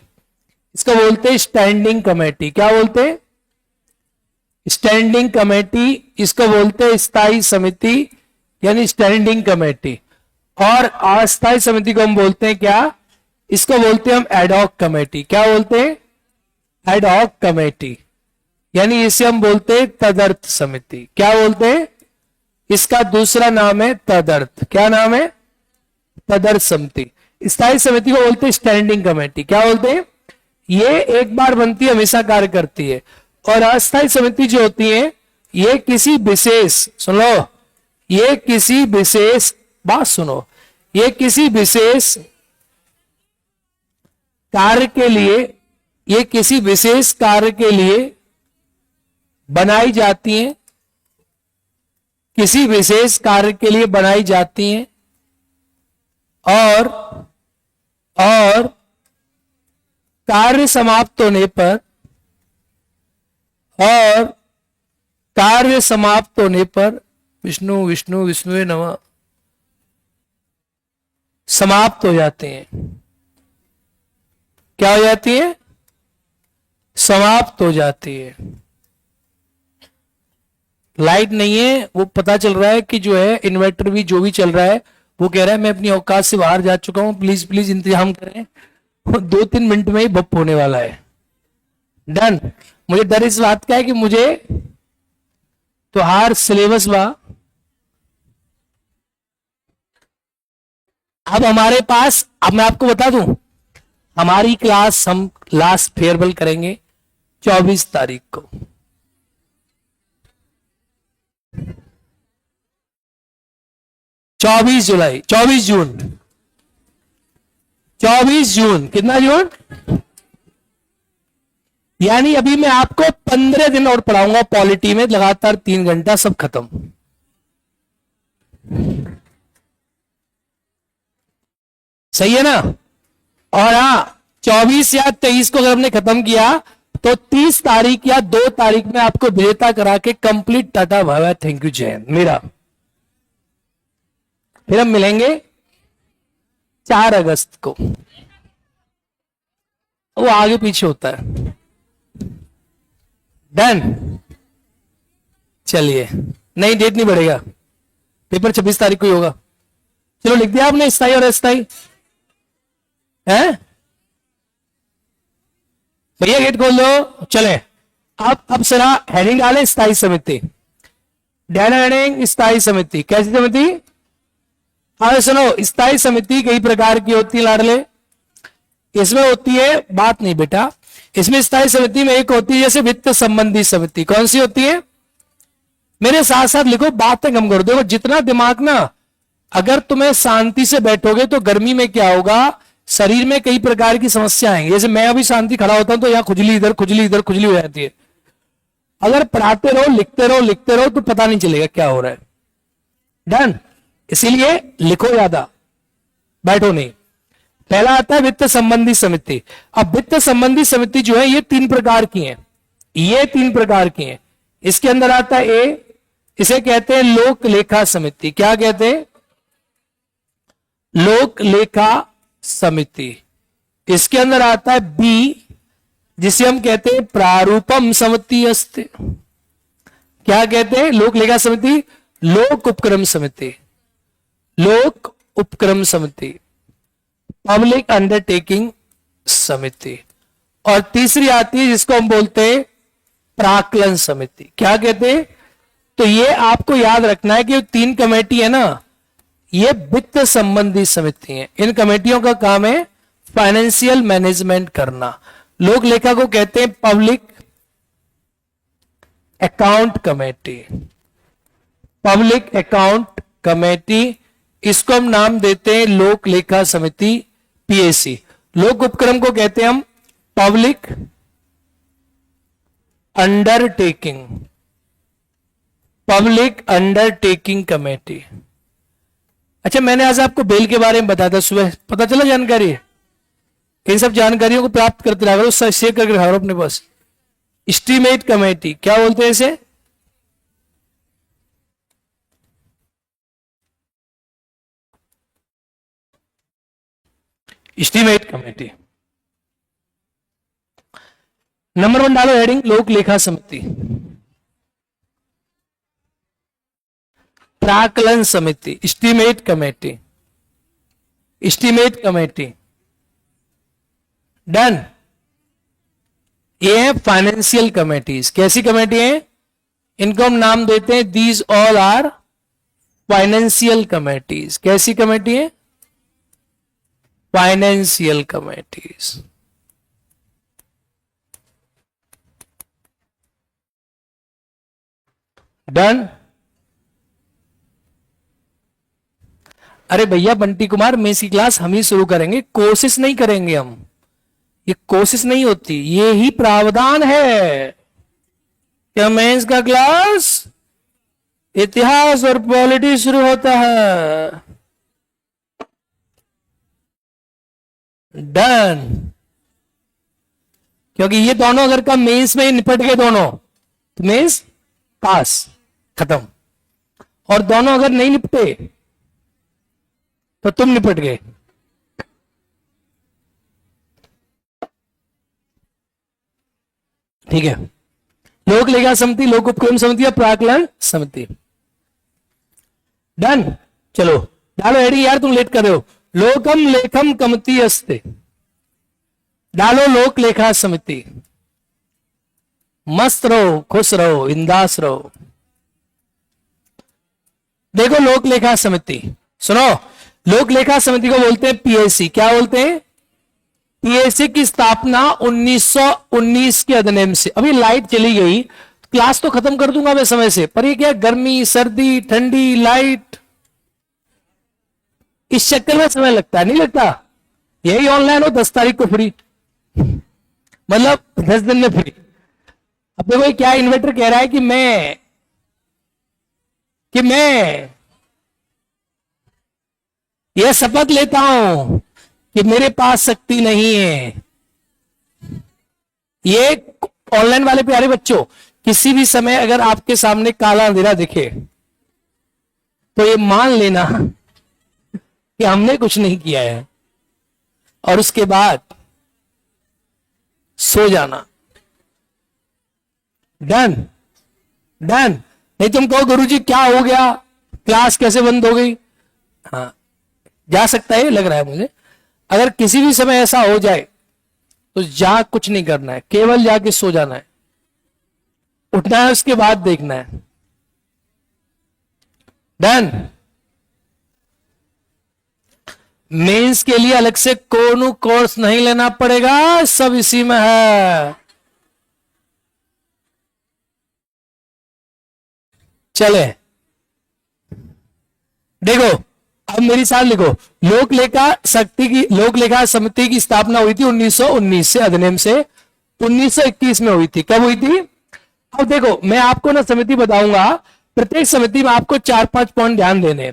इसको बोलते हैं स्टैंडिंग कमेटी। क्या बोलते हैं? Standing committee. इसको बोलते हैं स्थायी समिति यानी स्टैंडिंग कमेटी। और अस्थायी समिति को हम बोलते हैं क्या, इसको बोलते हैं हम एडहॉक कमेटी। क्या बोलते हैं? एडहॉक कमेटी, यानी इसे हम बोलते हैं तदर्थ समिति। क्या बोलते हैं? इसका दूसरा नाम है तदर्थ। क्या नाम है? तदर्थ समिति। स्थायी समिति को बोलते हैं स्टैंडिंग कमेटी। क्या बोलते हैं? ये एक बार बनती है, हमेशा कार्य करती है। और अस्थायी समिति जो होती है, ये किसी विशेष, सुन लो, ये किसी विशेष, बात सुनो, ये किसी विशेष कार्य के लिए, ये किसी विशेष कार्य के लिए बनाई जाती हैं, किसी विशेष कार्य के लिए बनाई जाती हैं। और कार्य समाप्त होने पर, और कार्य समाप्त होने पर, विष्णु विष्णु विष्णुवे नमः, समाप्त हो जाते हैं। क्या हो जाती है? समाप्त हो जाती है। लाइट नहीं है, वो पता चल रहा है कि जो है इन्वर्टर भी जो भी चल रहा है, वो कह रहा है मैं अपनी औकात से बाहर जा चुका हूं, प्लीज प्लीज इंतजाम करें, 2-3 मिनट में ही बप होने वाला है। डन। मुझे डर इस बात का है कि मुझे तो हार सिलेबस बा, अब हमारे पास, अब मैं आपको बता दूं, हमारी क्लास हम लास्ट फेयरवेल करेंगे 24 तारीख को। 24 जुलाई, 24 जून, 24 जून, कितना जून? यानी अभी मैं आपको 15 दिन और पढ़ाऊंगा पॉलिटी में, लगातार 3 घंटा, सब खत्म। सही है ना? और हाँ, 24 या 23 को अगर हमने खत्म किया तो 30 तारीख या 2 तारीख में आपको विजेता करा के complete tata bye bye, thank you, जय हिंद मेरा। फिर हम मिलेंगे 4 अगस्त को। वो आगे पीछे होता है। डन। चलिए, नहीं डेट नहीं बढ़ेगा, पेपर 26 तारीख को ही होगा। चलो लिख दिया आपने स्थाई और अस्थाई है? भैया गेट खोल दो। चले अब सरा हेडिंग डाले, स्थायी समिति। डैन हेडिंग स्थायी समिति। कैसी समिति? हाँ सुनो, स्थायी समिति कई प्रकार की होती है लाडले। इसमें होती है, बात नहीं बेटा, इसमें स्थायी समिति में एक होती है जैसे वित्त संबंधी समिति। कौन सी होती है? मेरे साथ साथ लिखो, बातें कम कर दो। जितना दिमाग ना, अगर तुम्हें शांति से बैठोगे तो गर्मी में क्या होगा, शरीर में कई प्रकार की समस्या आएंगी। जैसे मैं अभी शांति खड़ा होता हूं तो यहां खुजली इधर, खुजली इधर, खुजली हो जाती है। अगर पढ़ाते रहो, लिखते रहो, लिखते रहो तो पता नहीं चलेगा क्या हो रहा है। डन। इसीलिए लिखो ज्यादा, बैठो नहीं। पहला आता है वित्त संबंधी समिति। अब वित्त संबंधी समिति जो है ये 3 प्रकार की है, ये 3 प्रकार की है। इसके अंदर आता है ए, इसे कहते हैं लोक लेखा समिति। क्या कहते हैं? लोक लेखा समिति। इसके अंदर आता है बी, जिसे हम कहते हैं प्रारूपम समिति अस्ति। क्या कहते हैं? लोक लेखा समिति, लोक उपक्रम समिति, लोक उपक्रम समिति, पब्लिक अंडरटेकिंग समिति। और तीसरी आती है जिसको हम बोलते हैं प्राक्कलन समिति। क्या कहते हैं? तो ये आपको याद रखना है कि 3 कमेटी है ना, ये वित्त संबंधी समिति है। इन कमेटियों का काम है फाइनेंशियल मैनेजमेंट करना। लोक लेखा को कहते हैं public account committee, public account committee. इसको हम नाम देते हैं लोक लेखा समिति, पीएसी। लोक उपक्रम को कहते हैं हम public undertaking, public undertaking committee. अच्छा, मैंने आज आपको बेल के बारे में बताया था सुबह, पता चला जानकारी? इन सब जानकारियों को प्राप्त करते रहा करो, शेयर करके रखा करो अपने पास। एस्टीमेट कमेटी, क्या बोलते हैं इसे? Estimate committee. नंबर 1 डालो हेडिंग लोक लेखा समिति। प्राक्कलन समिति, estimate committee, estimate committee. Done. ये है फाइनेंशियल कमेटीज। कैसी कमेटी है? इनको हम नाम देते हैं these all are financial committees. कैसी कमेटी है? Financial committees. डन। अरे भैया बंटी कुमार, मेंस की क्लास हम ही शुरू करेंगे, कोशिश नहीं करेंगे हम। ये कोशिश नहीं होती, ये ही प्रावधान है। क्या मेंस का क्लास इतिहास और पॉलिटी शुरू होता है। डन। क्योंकि ये दोनों अगर का मेंस में निपट गए दोनों, तो मेंस पास, खत्म। और दोनों अगर नहीं निपटे तो तुम निपट गए। ठीक है। लोक लेखा समिति, लोक उपक्रम समिति या प्राक्कलन समिति। डन। चलो डालो हेडिंग, यार तुम लेट कर रहे हो। लोकम लेखम कमिटी अस्ते। डालो लोक लेखा समिति। मस्त रहो, खुश रहो, बिंदास रहो। देखो लोक लेखा समिति, सुनो, लोक लेखा समिति को बोलते हैं पीएसी। क्या बोलते हैं? पीएसी की स्थापना 1919 के अधिनियम से। अभी लाइट चली गई, क्लास तो खत्म कर दूंगा मैं समय से, पर ये क्या, गर्मी, सर्दी, ठंडी, लाइट, इस चक्कर में समय लगता है। नहीं लगता? यही ऑनलाइन हो 10 तारीख को फ्री। मतलब 10 दिन में फ्री। अब देखो ये क्या इन्वेटर कह रहा है कि मैं यह शपथ लेता हूं कि मेरे पास शक्ति नहीं है। ये ऑनलाइन वाले प्यारे बच्चों, किसी भी समय अगर आपके सामने काला अंधेरा दिखे तो ये मान लेना कि हमने कुछ नहीं किया है, और उसके बाद सो जाना। Done done. नहीं तुम कहो गुरुजी क्या हो गया, क्लास कैसे बंद हो गई? हाँ जा सकता है, लग रहा है मुझे। अगर किसी भी समय ऐसा हो जाए तो कुछ नहीं करना है, केवल जाके सो जाना है, उठना है उसके बाद देखना है। डन। मेंस के लिए अलग से कोर्स नहीं लेना पड़ेगा, सब इसी में है। चले देखो, अब मेरी साथ लिखो। लोक लेखा समिति की स्थापना हुई थी 1919 से, अधिनियम से 1921 में हुई थी। कब हुई थी? अब देखो मैं आपको ना समिति बताऊंगा, प्रत्येक समिति में आपको 4-5 पॉइंट ध्यान देने।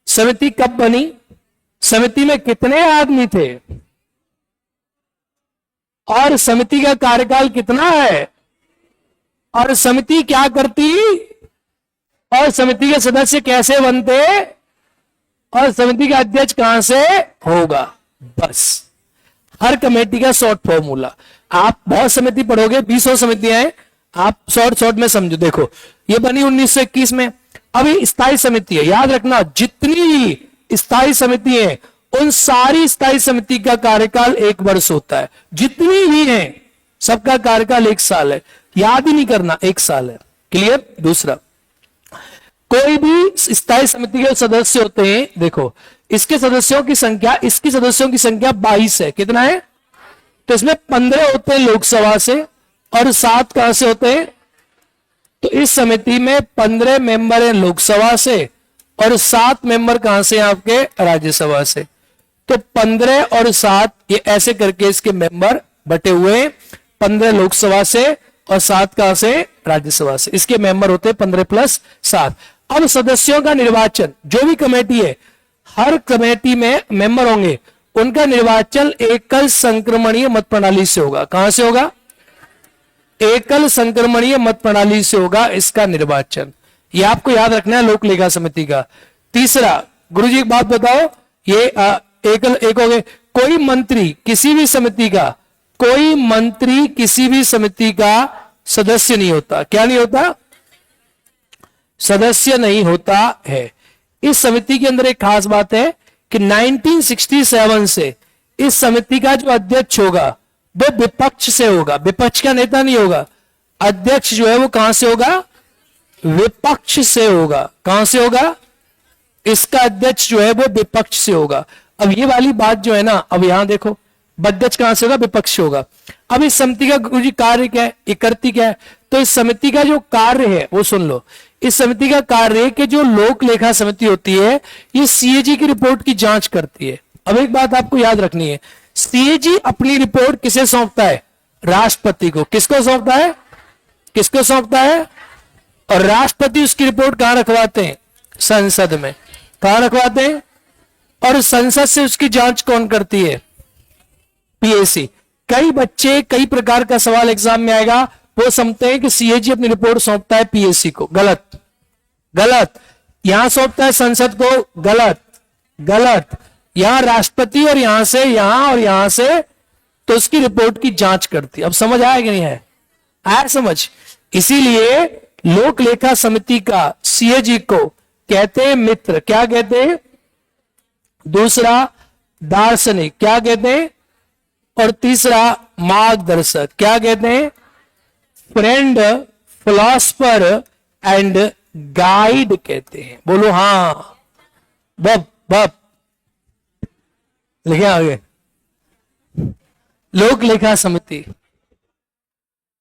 समिति कब बनी, समिति में कितने आदमी थे, और समिति का कार्यकाल कितना है, और समिति क्या करती, और समिति के सदस्य कैसे बनते, और समिति का अध्यक्ष कहां से होगा। बस हर कमेटी का शॉर्ट फॉर्मूला। आप बहुत समिति पढ़ोगे, 20 समितियां हैं, आप शॉर्ट में समझो। देखो ये बनी 1921 में। अभी स्थायी समिति है, याद रखना जितनी भी स्थायी समिति है उन सारी स्थायी समिति का कार्यकाल 1 वर्ष होता है। जितनी भी है सबका कार्यकाल 1 साल है, याद ही नहीं करना, 1 साल है। क्लियर? दूसरा, कोई भी स्थायी समिति के सदस्य होते हैं, देखो इसके सदस्यों की संख्या, इसकी सदस्यों की संख्या 22 है। कितना है? तो इसमें 15 होते हैं लोकसभा से और 7 कहां से होते हैं? तो इस समिति में 15 मेंबर हैं लोकसभा से और 7 मेंबर कहां से? आपके राज्यसभा से। तो 15 और 7 ये ऐसे करके इसके मेंबर बटे हुए हैं, 15 लोकसभा से और 7 कहां से? राज्यसभा से। इसके मेंबर होते हैं 15 + 7। अब सदस्यों का निर्वाचन, जो भी कमेटी है, हर कमेटी में मेंबर होंगे, उनका निर्वाचन एकल संक्रमणीय मत प्रणाली से होगा। कहां से होगा? एकल संक्रमणीय मत प्रणाली से होगा इसका निर्वाचन। ये आपको याद रखना है लोक लेखा समिति का। तीसरा, गुरुजी एक बात बताओ, ये एक हो गए। कोई मंत्री किसी भी समिति का, कोई मंत्री किसी भी समिति का सदस्य नहीं होता। क्या नहीं होता? सदस्य नहीं होता है। इस समिति के अंदर एक खास बात है कि 1967 से इस समिति का जो अध्यक्ष होगा वो विपक्ष से होगा, विपक्ष का नेता नहीं होगा। अध्यक्ष जो है वो कहां से होगा? विपक्ष से होगा। कहां से होगा? इसका अध्यक्ष जो है वो विपक्ष से होगा। अब ये वाली बात जो है ना, अब यहां देखो, अध्यक्ष कहां से होगा? विपक्ष से होगा। अब इस समिति का गुरुजी कार्य क्या है, ये करती क्या है? तो इस समिति का जो कार्य है वो सुन लो। इस समिति का कार्य है कि जो लोक लेखा समिति होती है ये सीएजी की रिपोर्ट की जांच करती है। अब एक बात आपको याद रखनी है, सीएजी अपनी रिपोर्ट किसे सौंपता है? राष्ट्रपति को। किसको सौंपता है? किसको सौंपता है? और राष्ट्रपति उसकी रिपोर्ट कहां रखवाते हैं? संसद में। कहां रखवाते हैं? और संसद से उसकी जांच कौन करती है? पीएसी। कई बच्चे कई प्रकार का सवाल एग्जाम में आएगा, वो समझते हैं कि सीएजी अपनी रिपोर्ट सौंपता है पीएसी को। गलत गलत। यहां सौंपता है संसद को। गलत गलत। यहां राष्ट्रपति और यहां से यहां और यहां से, तो उसकी रिपोर्ट की जांच करती। अब समझ आया कि नहीं है? आया समझ? इसीलिए लोक लेखा समिति का सीएजी को कहते हैं मित्र। क्या कहते हैं? दूसरा दार्शनिक। क्या कहते हैं? और तीसरा मार्गदर्शक। क्या कहते हैं? फ्रेंड, फिलोसफर एंड गाइड कहते हैं। बोलो हां। बब बब लिखे आगे। लोक लेखा समिति,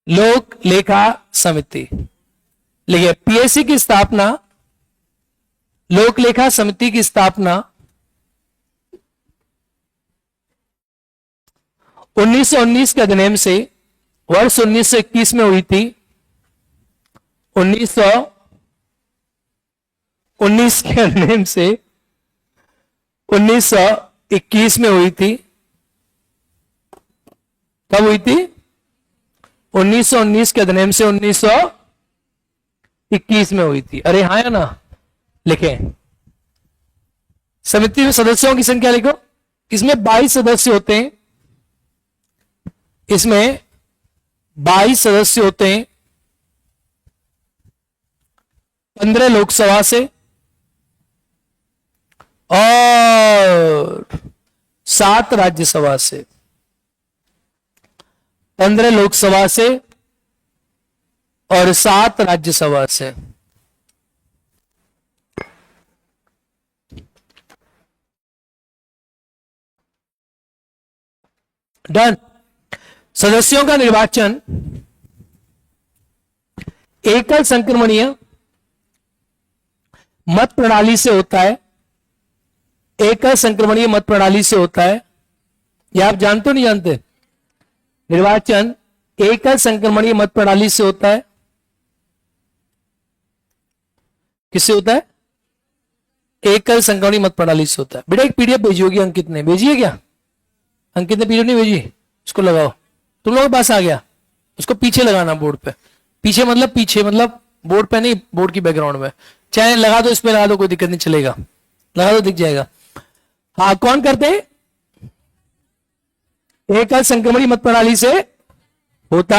लोक लेखा समिति लिखिए। पीएससी की स्थापना, लोक लेखा समिति की स्थापना 1919 के अधिनियम से वर्ष 1921 में हुई थी। 1919 के अधिनियम से 1921 में हुई थी। कब हुई थी? 1919 के अधिनियम से 1921 में हुई थी। अरे हाँ या ना? लिखें। समिति में सदस्यों की संख्या लिखो। इसमें 22 सदस्य होते हैं। इसमें 22 सदस्य होते हैं। 15 लोकसभा से और 7 राज्यसभा से। 15 लोकसभा से और 7 राज्यसभा से। डन। सदस्यों का निर्वाचन एकल संक्रमणीय मत प्रणाली से होता है। एकल संक्रमणीय मत प्रणाली से होता है। यह आप जानते हो नहीं जानते? निर्वाचन एकल संक्रमणीय मत प्रणाली से होता है। किससे होता है? एकल संक्रमणीय मत प्रणाली से होता है। बेटा एक पीडीएफ भेजी होगी, अंकित ने भेजी है क्या? अंकित ने पीडीएफ नहीं भेजी? उसको लगाओ। तुम लोगों के पास आ गया? उसको पीछे लगाना बोर्ड पे। पीछे मतलब बोर्ड पे नहीं, बोर्ड की बैकग्राउंड में। चाहे लगा दो, इसमें लगा दो, कोई दिक्कत नहीं, चलेगा। लगा दो, दिख जाएगा। हाँ, कौन करते हैं? एकल संक्रमणीय मत प्रणाली से होता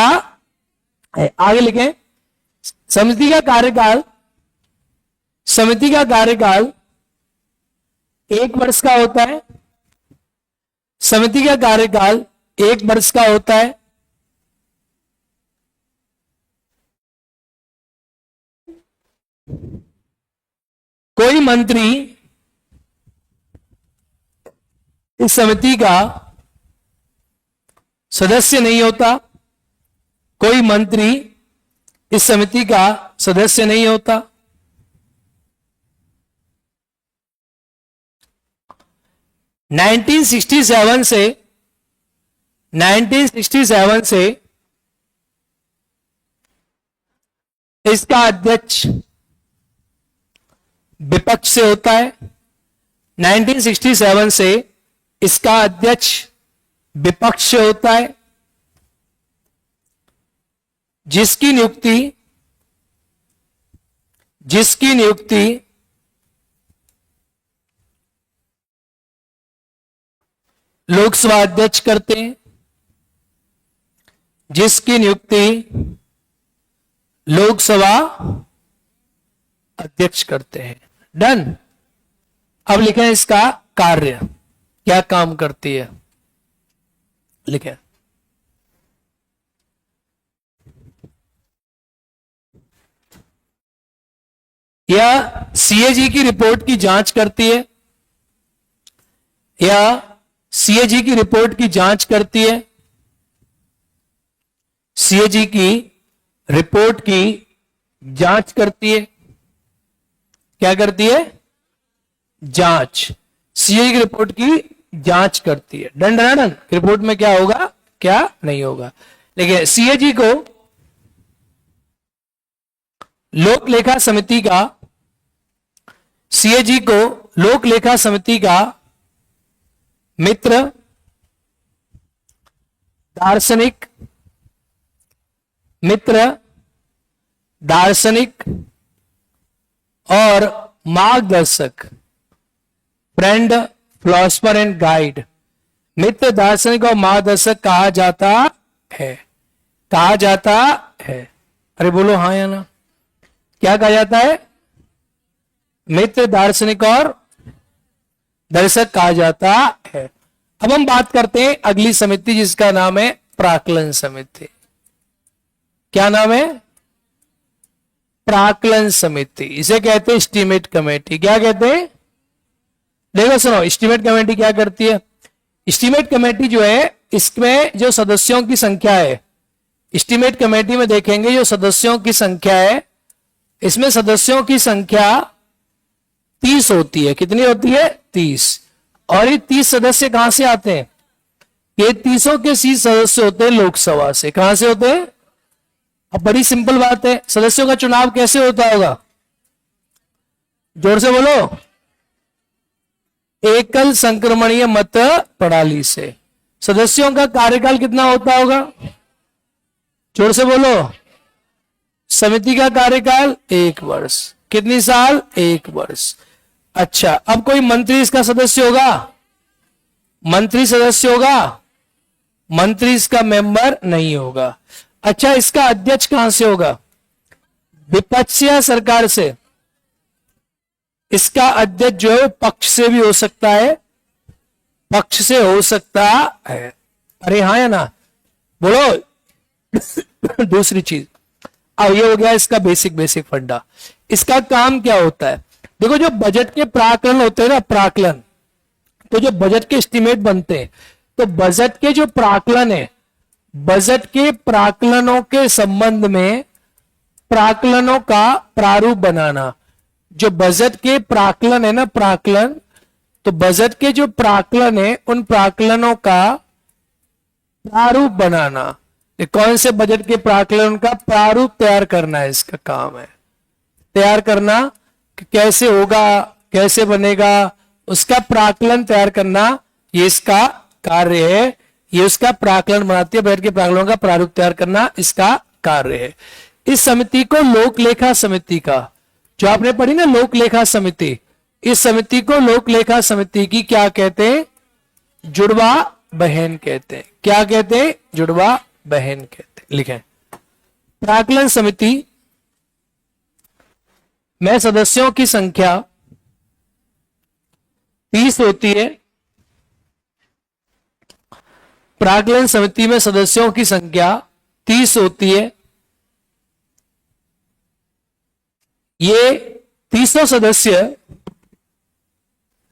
है। आगे लिखें। समिति का कार्यकाल 1 वर्ष का होता है। समिति का कार्यकाल 1 वर्ष का होता है। कोई मंत्री इस समिति का सदस्य नहीं होता। कोई मंत्री इस समिति का सदस्य नहीं होता। (1967) से इसका अध्यक्ष विपक्ष से होता है। 1967 से इसका अध्यक्ष विपक्ष से होता है। जिसकी नियुक्ति लोकसभा अध्यक्ष करते हैं। जिसकी नियुक्ति लोकसभा अध्यक्ष करते हैं। डन। अब लिखें इसका कार्य, क्या काम करती है, लिखें। यह सीएजी की रिपोर्ट की जांच करती है। सीएजी की रिपोर्ट की जांच करती है। सीएजी की रिपोर्ट की जांच करती है। क्या करती है? जांच। सीएजी की रिपोर्ट की जांच करती है। Done done done. रिपोर्ट में क्या होगा, क्या नहीं होगा। देखिए, सीएजी को लोक लेखा समिति का मित्र, दार्शनिक और मार्गदर्शक, फ्रेंड, फिलोसफर एंड गाइड, मित्र, दार्शनिक और मार्गदर्शक कहा जाता है। अरे बोलो हाँ या ना? क्या कहा जाता है? मित्र, दार्शनिक और दर्शक कहा जाता है। अब हम बात करते हैं अगली समिति, जिसका नाम है प्राक्कलन समिति। क्या नाम है? प्राक्कलन समिति। इसे कहते हैं एस्टीमेट कमेटी। क्या कहते हैं? देखो सुनो, एस्टीमेट कमेटी क्या करती है? एस्टीमेट कमेटी जो है, इसमें जो सदस्यों की संख्या है, एस्टीमेट कमेटी में देखेंगे जो सदस्यों की संख्या है, इसमें सदस्यों की संख्या 30 होती है। कितनी होती है? 30। और ये 30 सदस्य कहां से आते हैं? ये 300 के 30 सदस्य होते हैं लोकसभा से। कहां से होते हैं? अब बड़ी सिंपल बात है, सदस्यों का चुनाव कैसे होता होगा? जोर से बोलो। एकल संक्रमणीय मत प्रणाली से। सदस्यों का कार्यकाल कितना होता होगा? जोर से बोलो। समिति का कार्यकाल 1 वर्ष। कितनी साल? 1 वर्ष। अच्छा, अब कोई मंत्री इसका सदस्य होगा? मंत्री सदस्य होगा? मंत्री इसका मेंबर नहीं होगा। अच्छा, इसका अध्यक्ष कहां से होगा? विपक्ष या सरकार से? इसका अध्यक्ष जो है पक्ष से भी हो सकता है, पक्ष से हो सकता है। अरे हाँ या ना? बोलो। दूसरी चीज, अब ये हो गया इसका बेसिक फंडा। इसका काम क्या होता है? देखो, जो बजट के प्राकलन होते हैं ना, प्राकलन, तो जो बजट के एस्टिमेट बनते हैं, तो बजट के जो प्राकलन है, बजट के प्राकलनों के संबंध में प्राकलनों का प्रारूप बनाना। जो बजट के प्राकलन है ना, प्राकलन, तो बजट के जो प्राकलन है उन प्राकलनों का प्रारूप बनाना। ये कौन से बजट के प्राकलन का प्रारूप तैयार करना है, इसका काम है तैयार करना कि कैसे होगा, कैसे बनेगा, उसका प्राकलन तैयार करना, ये इसका कार्य है। ये उसका प्राकलन बनाती है, बजट के प्राकलनों का प्रारूप तैयार करना इसका कार्य है। इस समिति को लोक लेखा समिति का, जो आपने पढ़ी ना लोक लेखा समिति, इस समिति को लोक लेखा समिति की क्या कहते हैं? जुड़वा बहन कहते हैं। क्या कहते हैं? जुड़वा बहन कहते हैं। लिखें, प्राकलन समिति में सदस्यों की संख्या 30 होती है। प्राकलन समिति में सदस्यों की संख्या 30 होती है। ये 300 सदस्य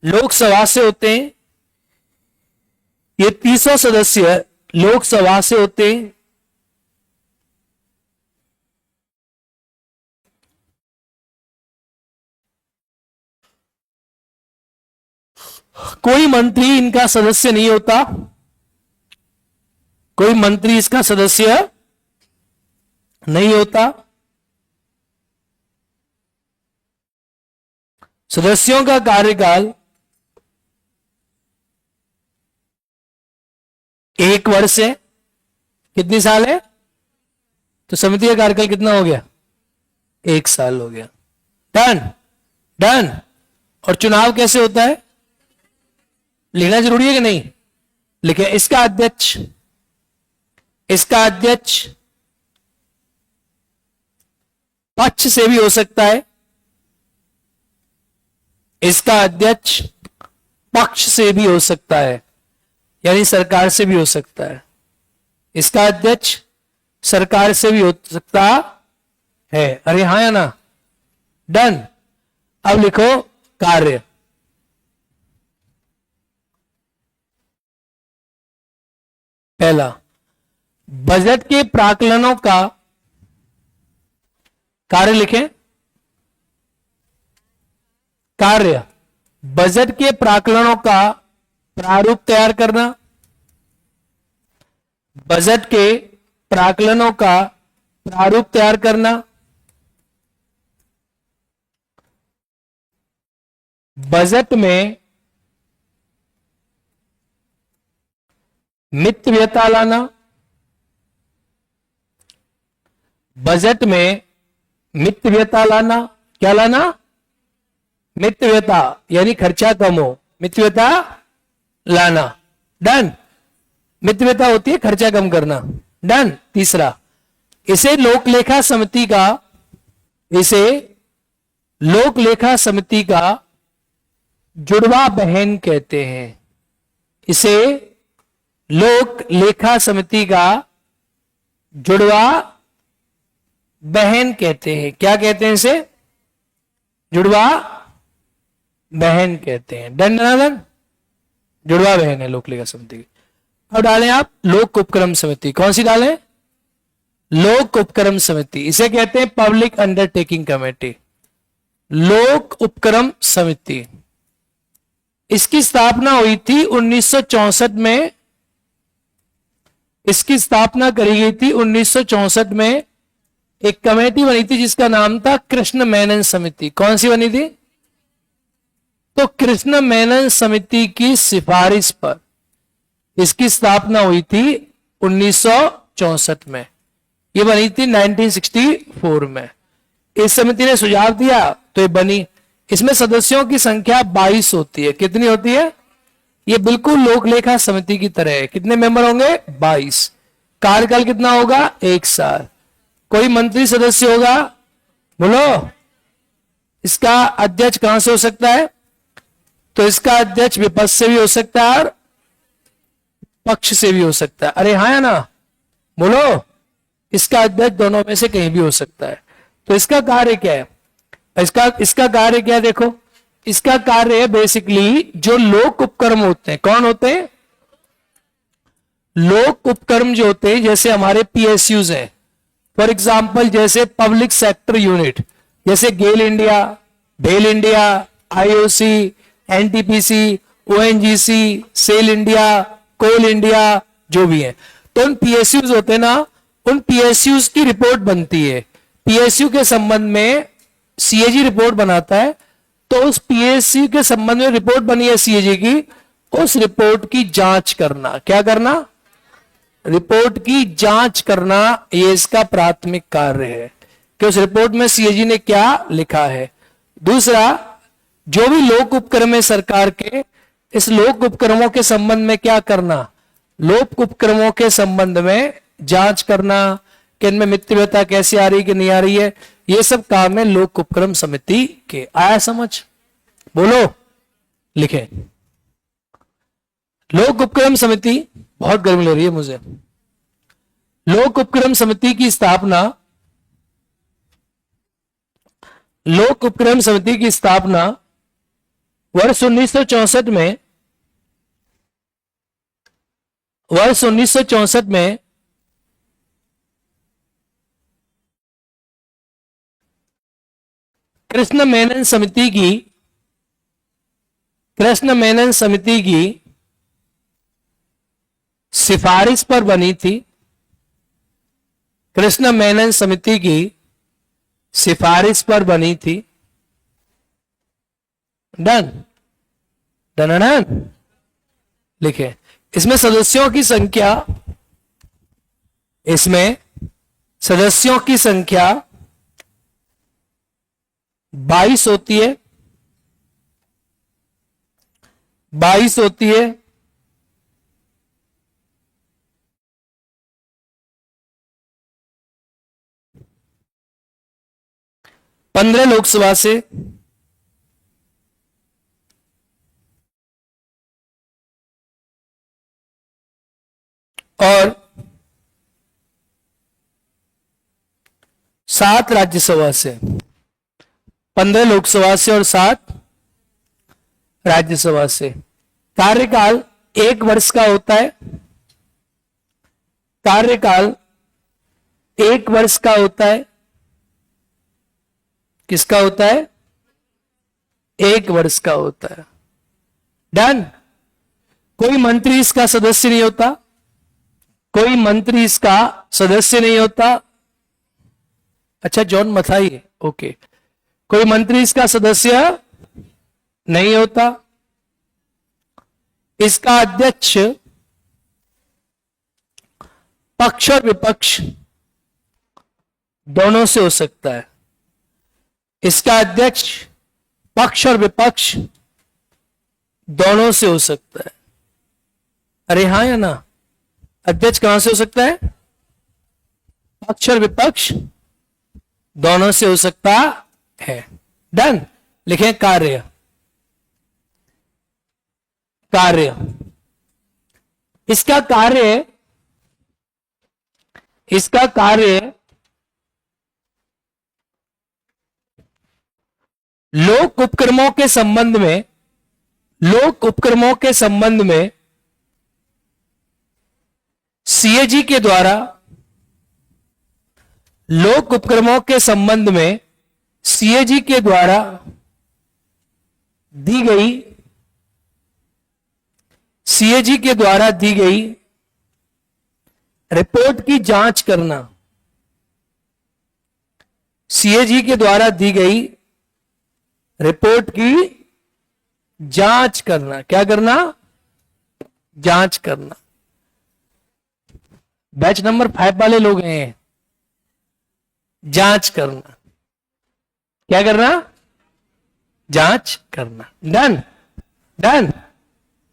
लोकसभा से होते हैं। ये 300 सदस्य लोकसभा से होते हैं। कोई मंत्री इनका सदस्य नहीं होता, कोई मंत्री इसका सदस्य नहीं होता। सदस्यों का कार्यकाल 1 वर्ष है। कितनी साल है? तो समिति का कार्यकाल कितना हो गया? 1 साल हो गया। Done done. और चुनाव कैसे होता है? लिखना जरूरी है कि नहीं? लिखे, इसका अध्यक्ष, इसका अध्यक्ष पक्ष से भी हो सकता है, इसका अध्यक्ष पक्ष से भी हो सकता है, यानी सरकार से भी हो सकता है। इसका अध्यक्ष सरकार से भी हो सकता है। अरे हाँ या ना? डन। अब लिखो कार्य। पहला, बजट के प्राकलनों का कार्य लिखें। कार्य, बजट के प्राकलनों का प्रारूप तैयार करना। बजट के प्राकलनों का प्रारूप तैयार करना। बजट में मितव्ययता लाना। बजट में मितव्ययता लाना। क्या लाना? मितव्ययता, यानी खर्चा कम हो, मितव्ययता लाना। डन। मितव्ययता होती है खर्चा कम करना। डन। तीसरा, इसे लोक लेखा समिति का, इसे लोक लेखा समिति का जुड़वा बहन कहते हैं। इसे लोक लेखा समिति का जुड़वा बहन कहते हैं। क्या कहते हैं इसे? जुड़वा बहन कहते हैं। Done done. जुड़वा बहन है लोक लेखा समिति की। अब डालें आप लोक उपक्रम समिति। कौन सी डालें? लोक उपक्रम समिति। इसे कहते हैं पब्लिक अंडरटेकिंग कमेटी। लोक उपक्रम समिति, इसकी स्थापना हुई थी 1964 में इसकी स्थापना करी गई थी 1964 में। एक कमेटी बनी थी जिसका नाम था कृष्ण मेनन समिति। कौन सी बनी थी? तो कृष्ण मेनन समिति की सिफारिश पर इसकी स्थापना हुई थी 1964 में। ये बनी थी 1964 में। इस समिति ने सुझाव दिया तो ये बनी। इसमें सदस्यों की संख्या 22 होती है। कितनी होती है? ये बिल्कुल लोक लेखा समिति की तरह है। कितने मेंबर होंगे? 22। कार्यकाल कितना होगा? 1 साल। कोई मंत्री सदस्य होगा? बोलो। इसका अध्यक्ष कहां से हो सकता है? तो इसका अध्यक्ष विपक्ष से भी हो सकता है और पक्ष से भी हो सकता है। अरे हाँ या ना? बोलो। इसका अध्यक्ष दोनों में से कहीं भी हो सकता है। तो इसका कार्य क्या है? इसका कार्य क्या है? देखो, इसका कार्य है बेसिकली जो लोक उपक्रम होते हैं। कौन होते हैं? लोक उपक्रम जो होते हैं, जैसे हमारे पीएसयूज हैं, फॉर एग्जाम्पल जैसे पब्लिक सेक्टर यूनिट, जैसे गेल इंडिया, भेल India, IOC, NTPC, ONGC, SAIL India, coal India, जो भी है। तो उन पीएसयूज होते हैं ना, उन पीएसयूज की रिपोर्ट बनती है। पीएसयू के संबंध में सीएजी रिपोर्ट बनाता है। तो उस पीएसयू के संबंध में रिपोर्ट बनी है सीएजी की, उस रिपोर्ट की जांच करना। क्या करना? रिपोर्ट की जांच करना। ये इसका प्राथमिक कार्य है कि उस रिपोर्ट में सीएजी ने क्या लिखा है। दूसरा, जो भी लोक उपक्रम है सरकार के, इस लोक उपक्रमों के संबंध में क्या करना? लोक उपक्रमों के संबंध में जांच करना कि इनमें मित्रवता कैसी आ रही कि नहीं आ रही है। ये सब काम है लोक उपक्रम समिति के। आया समझ? बोलो, लिखे। लोक उपक्रम समिति, बहुत गर्मी लग रही है मुझे। लोक उपक्रम समिति की स्थापना, लोक उपक्रम समिति की स्थापना वर्ष 1964 में, वर्ष 1964 में कृष्ण मेनन समिति की, कृष्ण मेनन समिति की सिफारिश पर बनी थी। कृष्ण मेनन समिति की सिफारिश पर बनी थी। डन? Done done? लिखे। इसमें सदस्यों की संख्या, इसमें सदस्यों की संख्या 22 होती है। 22 होती है। पंद्रह लोकसभा से, और 7 राज्यसभा से। 15 लोकसभा से और 7 राज्यसभा से। कार्यकाल 1 वर्ष का होता है। कार्यकाल 1 वर्ष का होता है। किसका होता है? 1 वर्ष का होता है। डन? कोई मंत्री इसका सदस्य नहीं होता। कोई मंत्री इसका सदस्य नहीं होता। अच्छा, जॉन मथाई, ओके। कोई मंत्री इसका सदस्य नहीं होता। इसका अध्यक्ष पक्ष और विपक्ष दोनों से हो सकता है। इसका अध्यक्ष पक्ष और विपक्ष दोनों से हो सकता है। अरे हाँ या ना? अध्यक्ष कहां से हो सकता है? पक्ष और विपक्ष दोनों से हो सकता है। डन? लिखें कार्य। कार्य, इसका कार्य, इसका कार्य लोक उपक्रमों के संबंध में, लोक उपक्रमों के संबंध में सीएजी के द्वारा, लोक उपक्रमों के संबंध में सीएजी के द्वारा दी गई, सीएजी के द्वारा दी गई रिपोर्ट की जांच करना, सीएजी के द्वारा दी गई रिपोर्ट की जांच करना। क्या करना? जांच करना। बैच नंबर 5 वाले लोग हैं। जांच करना। क्या करना? जांच करना। Done done.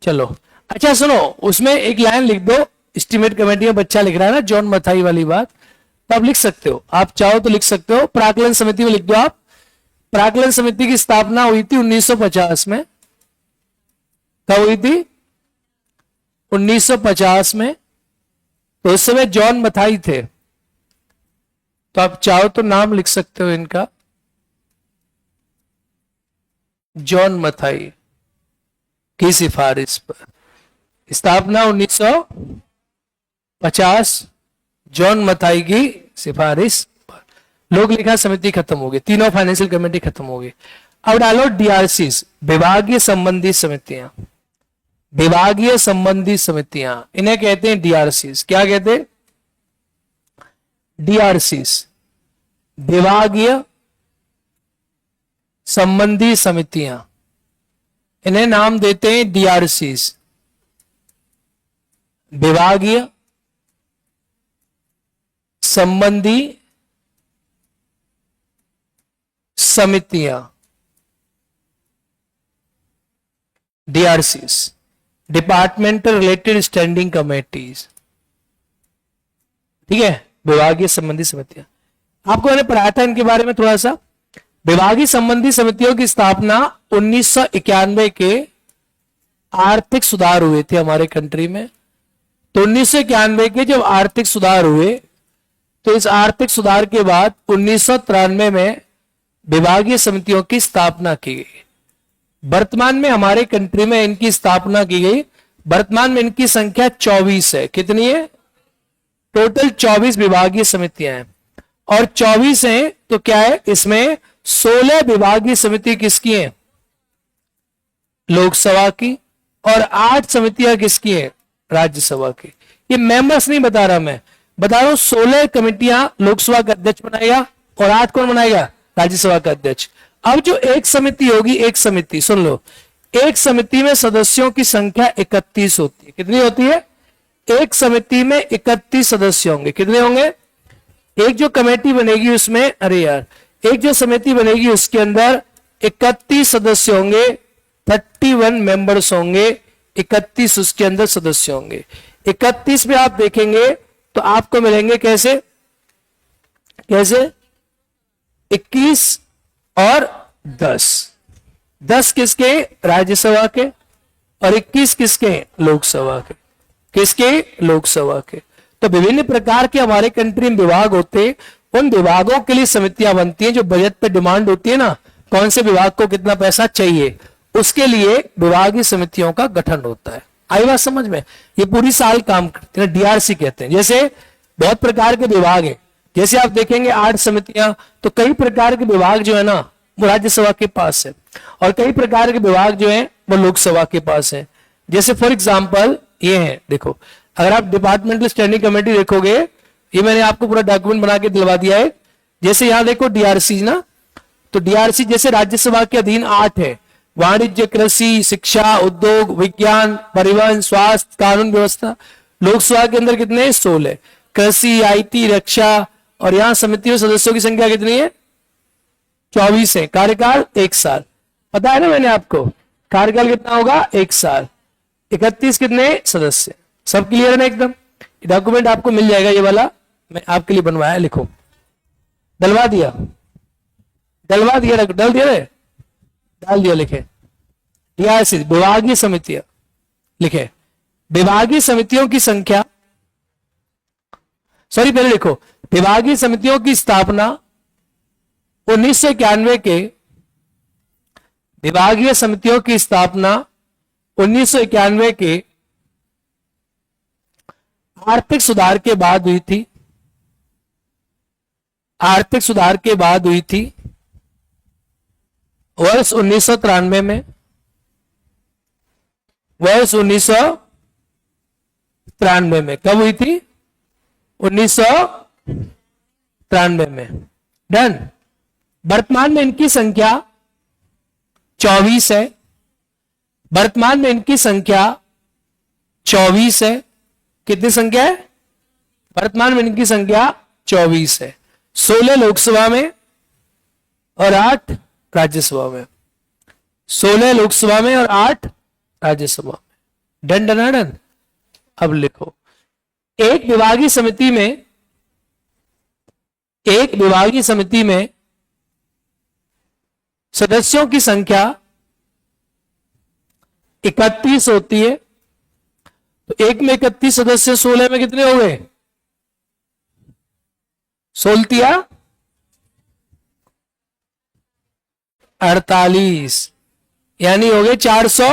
चलो अच्छा सुनो, उसमें एक लाइन लिख दो। एस्टीमेट कमेटी में बच्चा लिख रहा है ना, जॉन मथाई वाली बात, तो आप लिख सकते हो, आप चाहो तो लिख सकते हो। प्राक्कलन समिति में लिख दो आप। प्राक्कलन समिति की स्थापना हुई थी 1950 में। कब हुई थी? 1950 में। तो उस समय जॉन मथाई थे, तो आप चाहो तो नाम लिख सकते हो इनका, जॉन मथाई की सिफारिश पर। स्थापना 1950, जॉन मथाई की सिफारिश पर। लोक लेखा समिति खत्म हो गई, तीनों फाइनेंशियल कमेटी खत्म हो गई। अब डालो डीआरसीज, विभागीय संबंधी समितियां। विभागीय संबंधी समितियां, इन्हें कहते हैं डीआरसीज। क्या कहते हैं? डीआरसीज, विभागीय संबंधी समितियां। इन्हें नाम देते हैं डीआरसीज, विभागीय संबंधी समितियां। डीआरसीज, डिपार्टमेंटल रिलेटेड स्टैंडिंग कमेटीज। ठीक है, विभागीय संबंधी समितियां। आपको मैंने पढ़ाया था इनके बारे में थोड़ा सा। विभागीय संबंधी समितियों की स्थापना 1991 के आर्थिक सुधार हुए थे हमारे कंट्री में। तो 1991 के जब आर्थिक सुधार हुए, तो इस आर्थिक सुधार के बाद 1993 में विभागीय समितियों की स्थापना की गई। वर्तमान में हमारे कंट्री में इनकी स्थापना की गई। वर्तमान में इनकी संख्या 24 है। कितनी है? टोटल 24 विभागीय समितियां हैं। और 24 हैं तो क्या है, इसमें 16 विभागीय समिति किसकी हैं? लोकसभा की। और 8 समितियां किसकी हैं? राज्यसभा की। ये मेंबर्स नहीं बता रहा, मैं बता रहा हूं 16 कमेटियां लोकसभा का अध्यक्ष बनाएगा और 8 कौन बनाएगा? राज्यसभा का अध्यक्ष। अब जो एक समिति होगी, एक समिति सुन लो, एक समिति में सदस्यों की संख्या 31 होती है। कितनी होती है? एक समिति में 31 सदस्य होंगे। कितने होंगे? एक जो कमेटी बनेगी उसमें, अरे यार, एक जो समिति बनेगी उसके अंदर 31 सदस्य होंगे, 31 मेंबर्स होंगे, 31 उसके अंदर सदस्य होंगे। 31 में आप देखेंगे तो आपको मिलेंगे कैसे? कैसे? 21 और 10 किसके? राज्यसभा के। और 21 किसके? लोकसभा के। किसके? लोकसभा के। तो विभिन्न प्रकार के हमारे कंट्री में विभाग होते हैं। उन विभागों के लिए समितियां बनती हैं। जो बजट पे डिमांड होती है ना, कौन से विभाग को कितना पैसा चाहिए, उसके लिए विभागीय समितियों का गठन होता है। आई बात समझ में? ये पूरी साल काम करते हैं, डीआरसी कहते हैं। जैसे बहुत प्रकार के विभाग है, जैसे आप देखेंगे 8 समितियां, तो कई प्रकार के विभाग जो है ना वो राज्यसभा के पास है, और कई प्रकार के विभाग जो है वो लोकसभा के पास है। जैसे फॉर एग्जाम्पल ये है, देखो, अगर आप डिपार्टमेंटल स्टैंडिंग कमेटी देखोगे, ये मैंने आपको पूरा डॉक्यूमेंट बना के दिलवा दिया है। जैसे यहां देखो डीआरसी ना, तो डीआरसी जैसे राज्यसभा के अधीन 8 है, वाणिज्य, कृषि, शिक्षा, उद्योग, विज्ञान, परिवहन, स्वास्थ्य, कानून व्यवस्था। लोकसभा के अंदर कितने? 16, कृषि, आईटी, रक्षा। और यहां समितियों सदस्यों की संख्या कितनी है? 24 है। कार्यकाल 1 साल। पता है ना मैंने आपको, कार्यकाल कितना होगा? 1 साल। 31 कितने सदस्य? सब क्लियर है ना एकदम? डॉक्यूमेंट आपको मिल जाएगा, ये वाला मैं आपके लिए बनवाया। लिखो, डलवा दिया, डलवा दिया, डल दिया, डाल दिया, लिखे डीआरसी, विभागीय समितियां। लिखे विभागीय समितियों की संख्या, सॉरी पहले लिखो, विभागीय समितियों की स्थापना 1991 के, विभागीय समितियों की स्थापना 1991 के आर्थिक सुधार के बाद हुई थी। आर्थिक सुधार के बाद हुई थी वर्ष 1993 में। वर्ष 1993 में कब हुई थी? 1993 में। डन। वर्तमान में इनकी संख्या 24 है। वर्तमान में इनकी संख्या 24 है। कितनी संख्या है? वर्तमान में इनकी संख्या 24 है। 16 लोकसभा में और 8 राज्यसभा में। 16 लोकसभा में और 8 राज्यसभा में। Done done done. अब लिखो, एक विभागीय समिति में सदस्यों की संख्या 31 होती है। तो एक में 31 सदस्य, 16 में कितने हो गए? 16 48, यानी हो गए 400।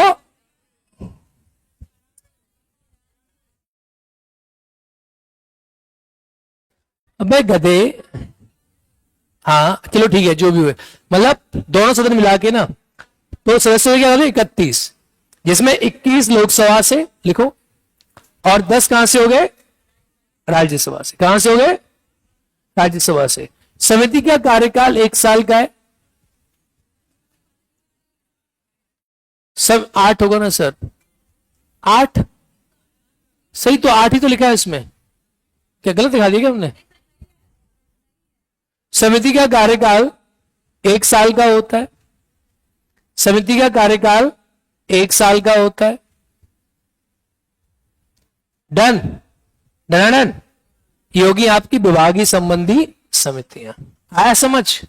अबे गधे, हाँ चलो ठीक है, जो भी हुए, मतलब दोनों सदन मिला के ना, तो सदस्य क्या होते? 31, जिसमें 21 लोकसभा से लिखो और 10 कहां से हो गए? राज्यसभा से। कहां से हो गए? राज्यसभा से। समिति का कार्यकाल 1 साल का है। सब 8 होगा ना सर? 8 सही, तो 8 ही तो लिखा है इसमें, क्या गलत दिखा दिया क्या हमने? समिति का कार्यकाल 1 साल का होता है। समिति का कार्यकाल 1 साल का होता है। Done done done. ये होगी आपकी विभागीय संबंधी समितियां। आया समझ?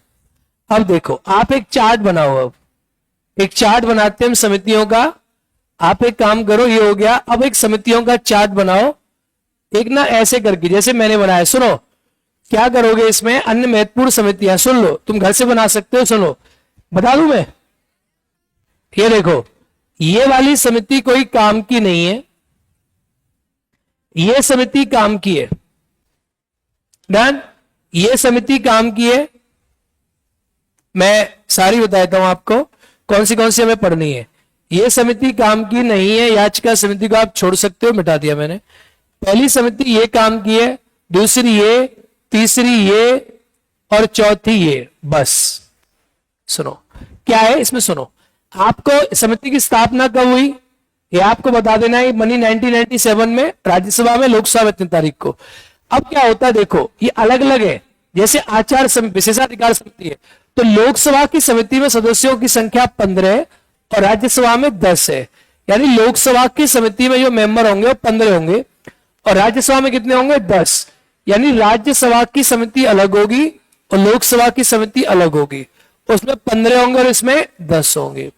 अब देखो, आप एक चार्ट बनाओ। अब एक चार्ट बनाते हैं हम समितियों का। आप एक काम करो, ये हो गया। अब एक समितियों का चार्ट बनाओ, एक ना ऐसे करके जैसे मैंने बनाया। सुनो क्या करोगे इसमें, अन्य महत्वपूर्ण समितियां। सुन लो, तुम घर से बना सकते हो। सुनो बता दूं मैं, ये देखो, ये वाली समिति कोई काम की नहीं है, ये समिति काम की है। डन। ये समिति काम की है। मैं सारी बताता हूं आपको कौन सी हमें पढ़नी है। ये समिति काम की नहीं है, याचिका समिति को आप छोड़ सकते हो, मिटा दिया मैंने। पहली समिति ये काम की है, दूसरी ये, तीसरी ये और चौथी ये। बस सुनो क्या है इसमें। सुनो, आपको समिति की स्थापना कब हुई ये आपको बता देना है। बनी 1997 में, राज्यसभा में, लोकसभा में 3 तारीख को। अब क्या होता है देखो, ये अलग अलग है। जैसे आचार समिति, विशेषाधिकार समिति है, तो लोकसभा की समिति में सदस्यों की संख्या 15 और राज्यसभा में 10 है। यानी लोकसभा की समिति में जो मेंबर होंगे वो 15 होंगे और राज्यसभा में कितने होंगे? 10। यानी राज्यसभा की समिति अलग होगी और लोकसभा की समिति अलग होगी। उसमें 15 होंगे और इसमें 10 होंगे।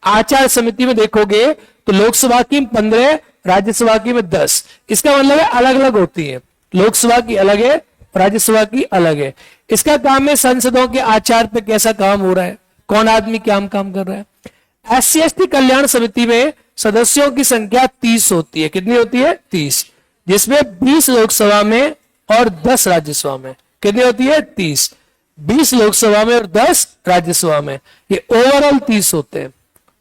आचार समिति में देखोगे तो लोकसभा की 15, राज्यसभा की में 10। इसका मतलब है अलग अलग होती है, लोकसभा की अलग है, राज्यसभा की अलग है। इसका काम है संसदों के आचार पे कैसा काम हो रहा है, कौन आदमी क्या काम कर रहा है। SC/ST कल्याण समिति में सदस्यों की संख्या 30 होती है। कितनी होती है? 30, जिसमें 20 लोकसभा में और 10 राज्यसभा में। कितनी होती है? 30। 20 लोकसभा में और 10 राज्यसभा में। ये ओवरऑल 30 होते हैं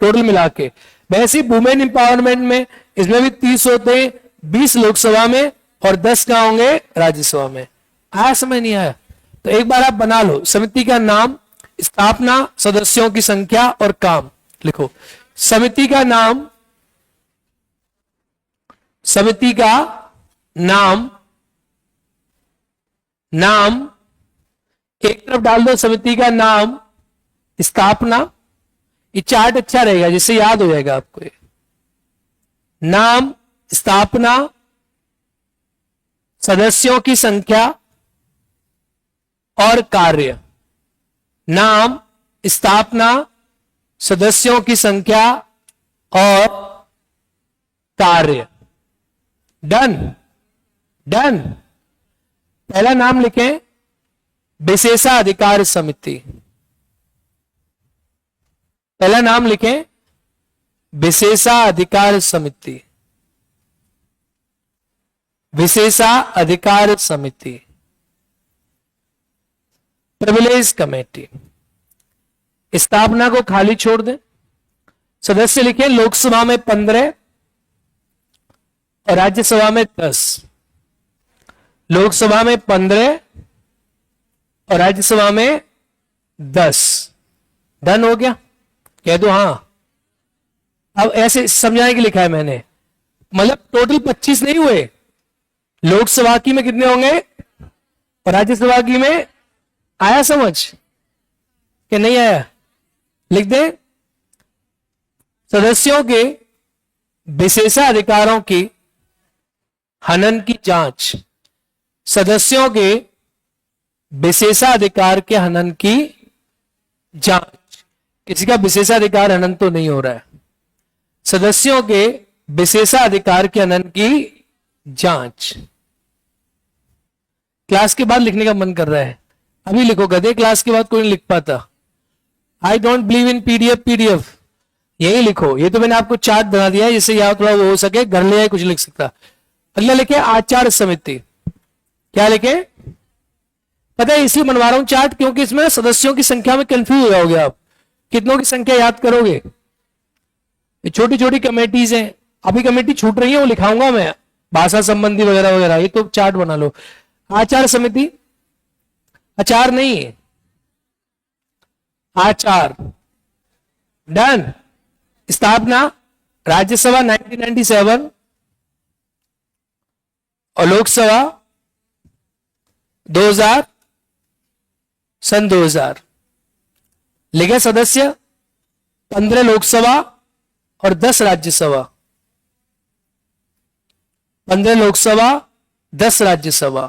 टोटल मिला के। वैसे वुमेन एम्पावरमेंट में इसमें भी 30 होते हैं, 20 लोकसभा में और 10 कहां होंगे? राज्यसभा में। आया समझ नहीं आया? तो एक बार आप बना लो, समिति का नाम, स्थापना, सदस्यों की संख्या और काम लिखो। समिति का नाम, समिति का नाम, नाम एक तरफ डाल दो, समिति का नाम, स्थापना। ये चार्ट अच्छा रहेगा, जिससे याद हो जाएगा आपको। ये नाम, स्थापना, सदस्यों की संख्या और कार्य। नाम, स्थापना, सदस्यों की संख्या और कार्य। Done done. पहला नाम लिखें, विशेषाधिकार समिति। पहला नाम लिखें, विशेषाधिकार समिति। विशेषाधिकार समिति, प्रिविलेज कमेटी। स्थापना को खाली छोड़ दें। सदस्य लिखें, लोकसभा में 15 और राज्यसभा में 10। लोकसभा में 15 और राज्यसभा में 10। डन हो गया? कह दो हाँ। अब ऐसे समझाने के लिखा है मैंने, मतलब टोटल 25 नहीं हुए, लोकसभा की में कितने होंगे और राज्यसभा की में। आया समझ कि नहीं आया? लिख दे, सदस्यों के विशेषाधिकारों की हनन की जांच। सदस्यों के विशेषाधिकार के हनन की जांच। किसी का विशेषाधिकार हनन तो नहीं हो रहा है। सदस्यों के विशेषाधिकार के हनन की जांच। क्लास के बाद लिखने का मन कर रहा है, अभी लिखो गधे, क्लास के बाद कोई नहीं लिख पाता। I don't believe in PDF, यही लिखो। ये तो मैंने आपको चार्ट बना दिया है, जिससे यहां थोड़ा वो हो सके, घर ले आए कुछ लिख सकता। अगला लिखे आचार समिति। क्या लिखे पता है? इसलिए बनवा रहा हूं चार्ट, क्योंकि इसमें सदस्यों की संख्या में कंफ्यूज हो जाओगे आप, कितनों की संख्या याद करोगे। ये छोटी छोटी कमेटीज हैं, अभी कमेटी छूट रही है, वो लिखाऊंगा मैं, भाषा संबंधी वगैरह वगैरह। ये तो चार्ट बना लो। आचार समिति, आचार नहीं, आचार। डन। स्थापना राज्यसभा 1997 और लोकसभा 2000, सन 2000। लिखे सदस्य 15 लोकसभा और 10 राज्यसभा। 15 लोकसभा 10 राज्यसभा।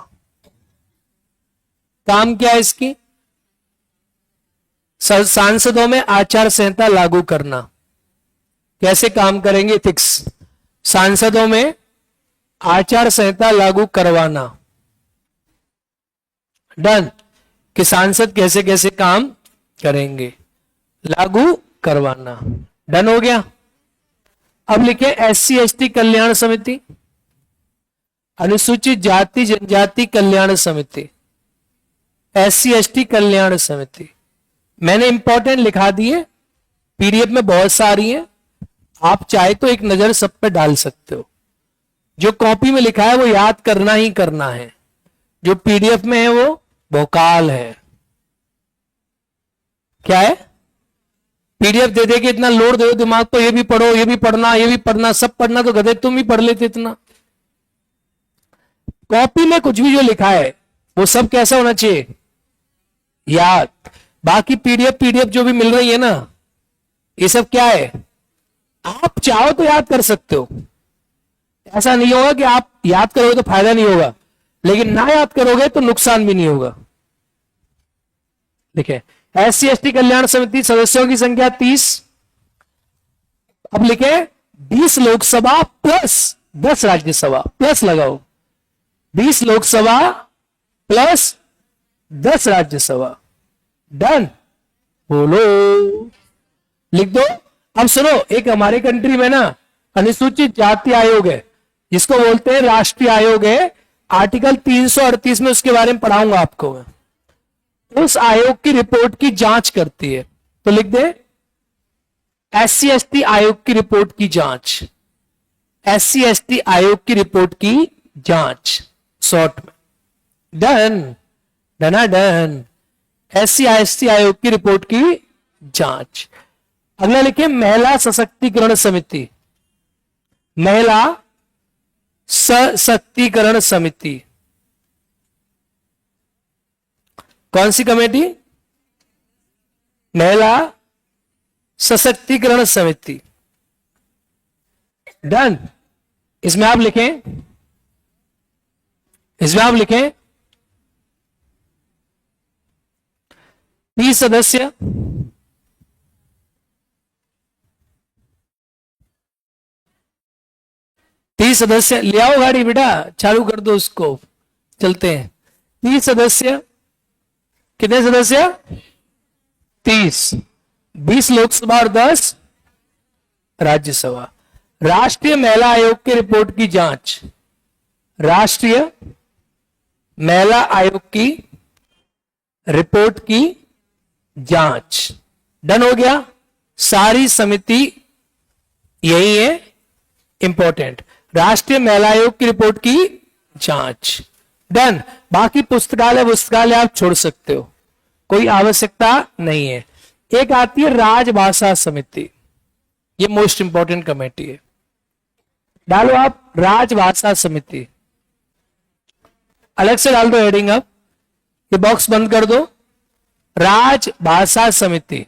काम क्या है इसकी? सांसदों में आचार संहिता लागू करना। कैसे काम करेंगे? एथिक्स। सांसदों में आचार संहिता लागू करवाना। डन। कि सांसद कैसे कैसे काम करेंगे, लागू करवाना। डन हो गया। अब लिखे एससी एसटी कल्याण समिति, अनुसूचित जाति जनजाति कल्याण समिति। एससी एसटी कल्याण समिति मैंने इंपॉर्टेंट लिखा दिए, पीडीएफ में बहुत सारी है, आप चाहे तो एक नजर सब पे डाल सकते हो। जो कॉपी में लिखा है वो याद करना ही करना है, जो पीडीएफ में है वो भोकाल है। क्या है? पीडीएफ दे दे के इतना लोड दो दिमाग को, ये भी पढ़ो, ये भी पढ़ना, ये भी पढ़ना, सब पढ़ना, तो गधे तुम ही पढ़ लेते इतना। कॉपी में कुछ भी जो लिखा है वो सब कैसा होना चाहिए? याद। बाकी पीडीएफ जो भी मिल रही है ना, ये सब क्या है? आप चाहो तो याद कर सकते हो, ऐसा नहीं होगा कि आप याद करोगे तो फायदा नहीं होगा, लेकिन ना याद करोगे तो नुकसान भी नहीं होगा। लिखे एससी एसटी कल्याण समिति, सदस्यों की संख्या 30। अब लिखे 20 लोकसभा प्लस 10 राज्यसभा, प्लस लगाओ, 20 लोकसभा प्लस 10 राज्यसभा। डन। बोलो, लिख दो। अब सुनो, एक हमारे कंट्री में ना अनुसूचित जाति आयोग है, जिसको बोलते हैं राष्ट्रीय आयोग है। आर्टिकल 338 में उसके बारे में पढ़ाऊंगा आपको मैं। उस आयोग की रिपोर्ट की जांच करती है, तो लिख दे एससी एसटी आयोग की रिपोर्ट की जांच। एससी एसटी आयोग की रिपोर्ट की जांच, शॉर्ट में। डन। डना डन। एससी एसटी आयोग की रिपोर्ट की जांच। अगला लिखे महिला सशक्तिकरण समिति। महिला सशक्तिकरण समिति कौन सी कमेटी? महिला सशक्तिकरण समिति। डन। इसमें आप लिखें, 30 सदस्य, 30 सदस्य। ले आओ गाड़ी बेटा, चालू कर दो उसको, चलते हैं। 30 सदस्य। कितने सदस्य? 30। 20 लोकसभा और 10 राज्यसभा। राष्ट्रीय महिला आयोग की रिपोर्ट की जांच। राष्ट्रीय महिला आयोग की रिपोर्ट की जांच। डन हो गया। सारी समिति यही है इंपॉर्टेंट, राष्ट्रीय महिला आयोग की रिपोर्ट की जांच। डन। बाकी पुस्तकालय आप छोड़ सकते हो, कोई आवश्यकता नहीं है। एक आती है राजभाषा समिति, ये मोस्ट इंपॉर्टेंट कमेटी है। डालो आप राजभाषा समिति, अलग से डाल दो हेडिंग। अब ये बॉक्स बंद कर दो। राजभाषा समिति,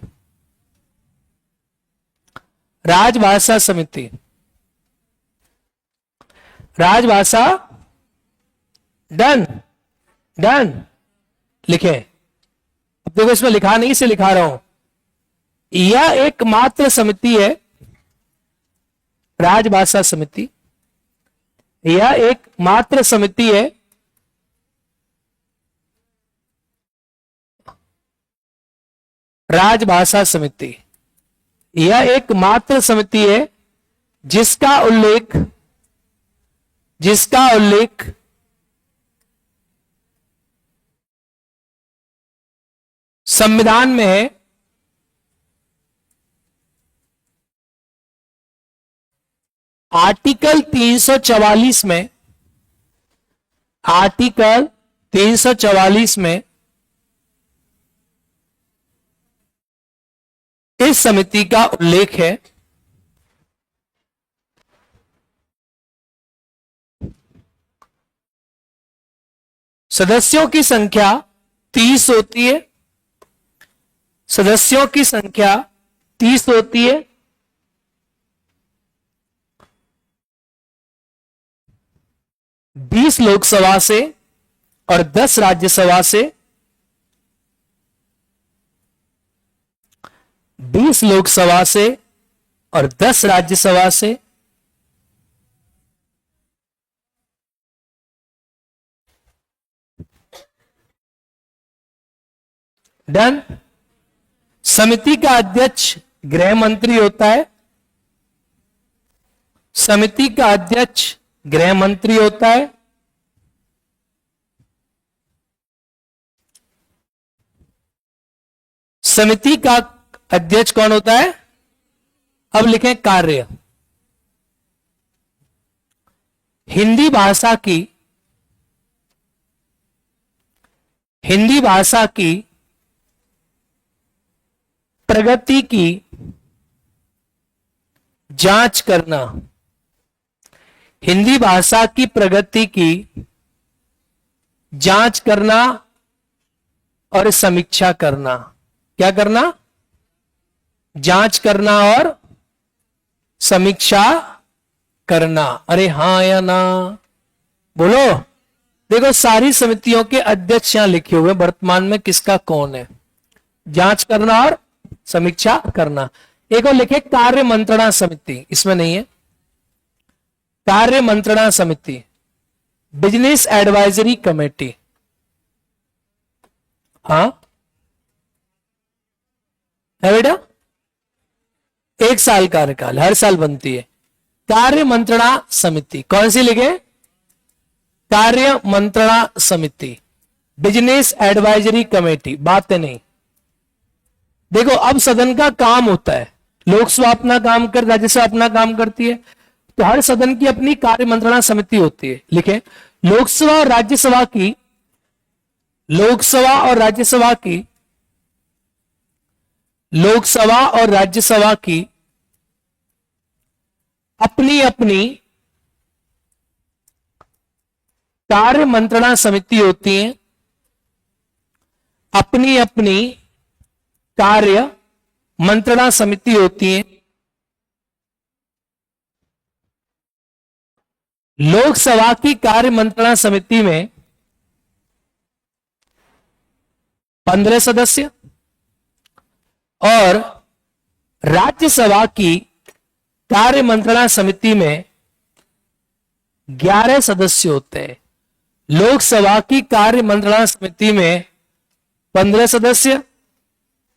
राजभाषा समिति, राजभाषा, डन डन। लिखे। अब देखो इसमें लिखा नहीं, इसे लिखा रहा हूं। यह एकमात्र समिति है, राजभाषा समिति, यह एकमात्र समिति है राजभाषा समिति, यह एकमात्र समिति है जिसका उल्लेख संविधान में है। आर्टिकल 344 में, आर्टिकल 344 में इस समिति का उल्लेख है। सदस्यों की संख्या 30 होती है, सदस्यों की संख्या 30 होती है। बीस लोकसभा से और 10 राज्यसभा से, 20 लोकसभा से और 10 राज्यसभा से। डन। समिति का अध्यक्ष गृह मंत्री होता है, समिति का अध्यक्ष गृह मंत्री होता है। समिति का अध्यक्ष कौन होता है? अब लिखें कार्य। हिंदी भाषा की प्रगति की जांच करना, हिंदी भाषा की प्रगति की जांच करना और समीक्षा करना। क्या करना? जांच करना और समीक्षा करना। अरे हां या ना बोलो। देखो सारी समितियों के अध्यक्ष यहां लिखे हुए, वर्तमान में किसका कौन है। जांच करना और समीक्षा करना। एक और लिखे कार्य मंत्रणा समिति, इसमें नहीं है। कार्य मंत्रणा समिति, बिजनेस एडवाइजरी कमेटी। हाँ है बेटा, 1 साल कार्यकाल, हर साल बनती है। कार्य मंत्रणा समिति कौन सी लिखे? कार्य मंत्रणा समिति, बिजनेस एडवाइजरी कमेटी। बातें नहीं। देखो अब सदन का काम होता है, लोकसभा अपना काम कर, राज्यसभा अपना काम करती है, तो हर सदन की अपनी कार्य मंत्रणा समिति होती है। लिखे लोकसभा और राज्यसभा की, लोकसभा और राज्यसभा की, लोकसभा और राज्यसभा की अपनी अपनी कार्य मंत्रणा समिति होती है, अपनी अपनी कार्य मंत्रणा समिति होती है। लोकसभा की कार्य मंत्रणा समिति में 15 सदस्य और राज्यसभा की कार्य मंत्रणा समिति में 11 सदस्य होते हैं। लोकसभा की कार्य मंत्रणा समिति में 15 सदस्य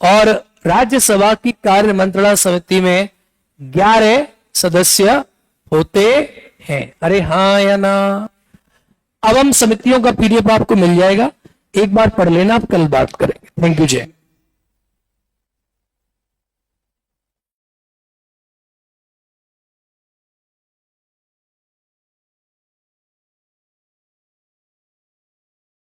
और राज्यसभा की कार्य मंत्रणा समिति में 11 सदस्य होते हैं। अरे हाँ या ना। अब हम समितियों का पीडीएफ आपको मिल जाएगा, एक बार पढ़ लेना, आप कल बात करेंगे। थैंक यू जय।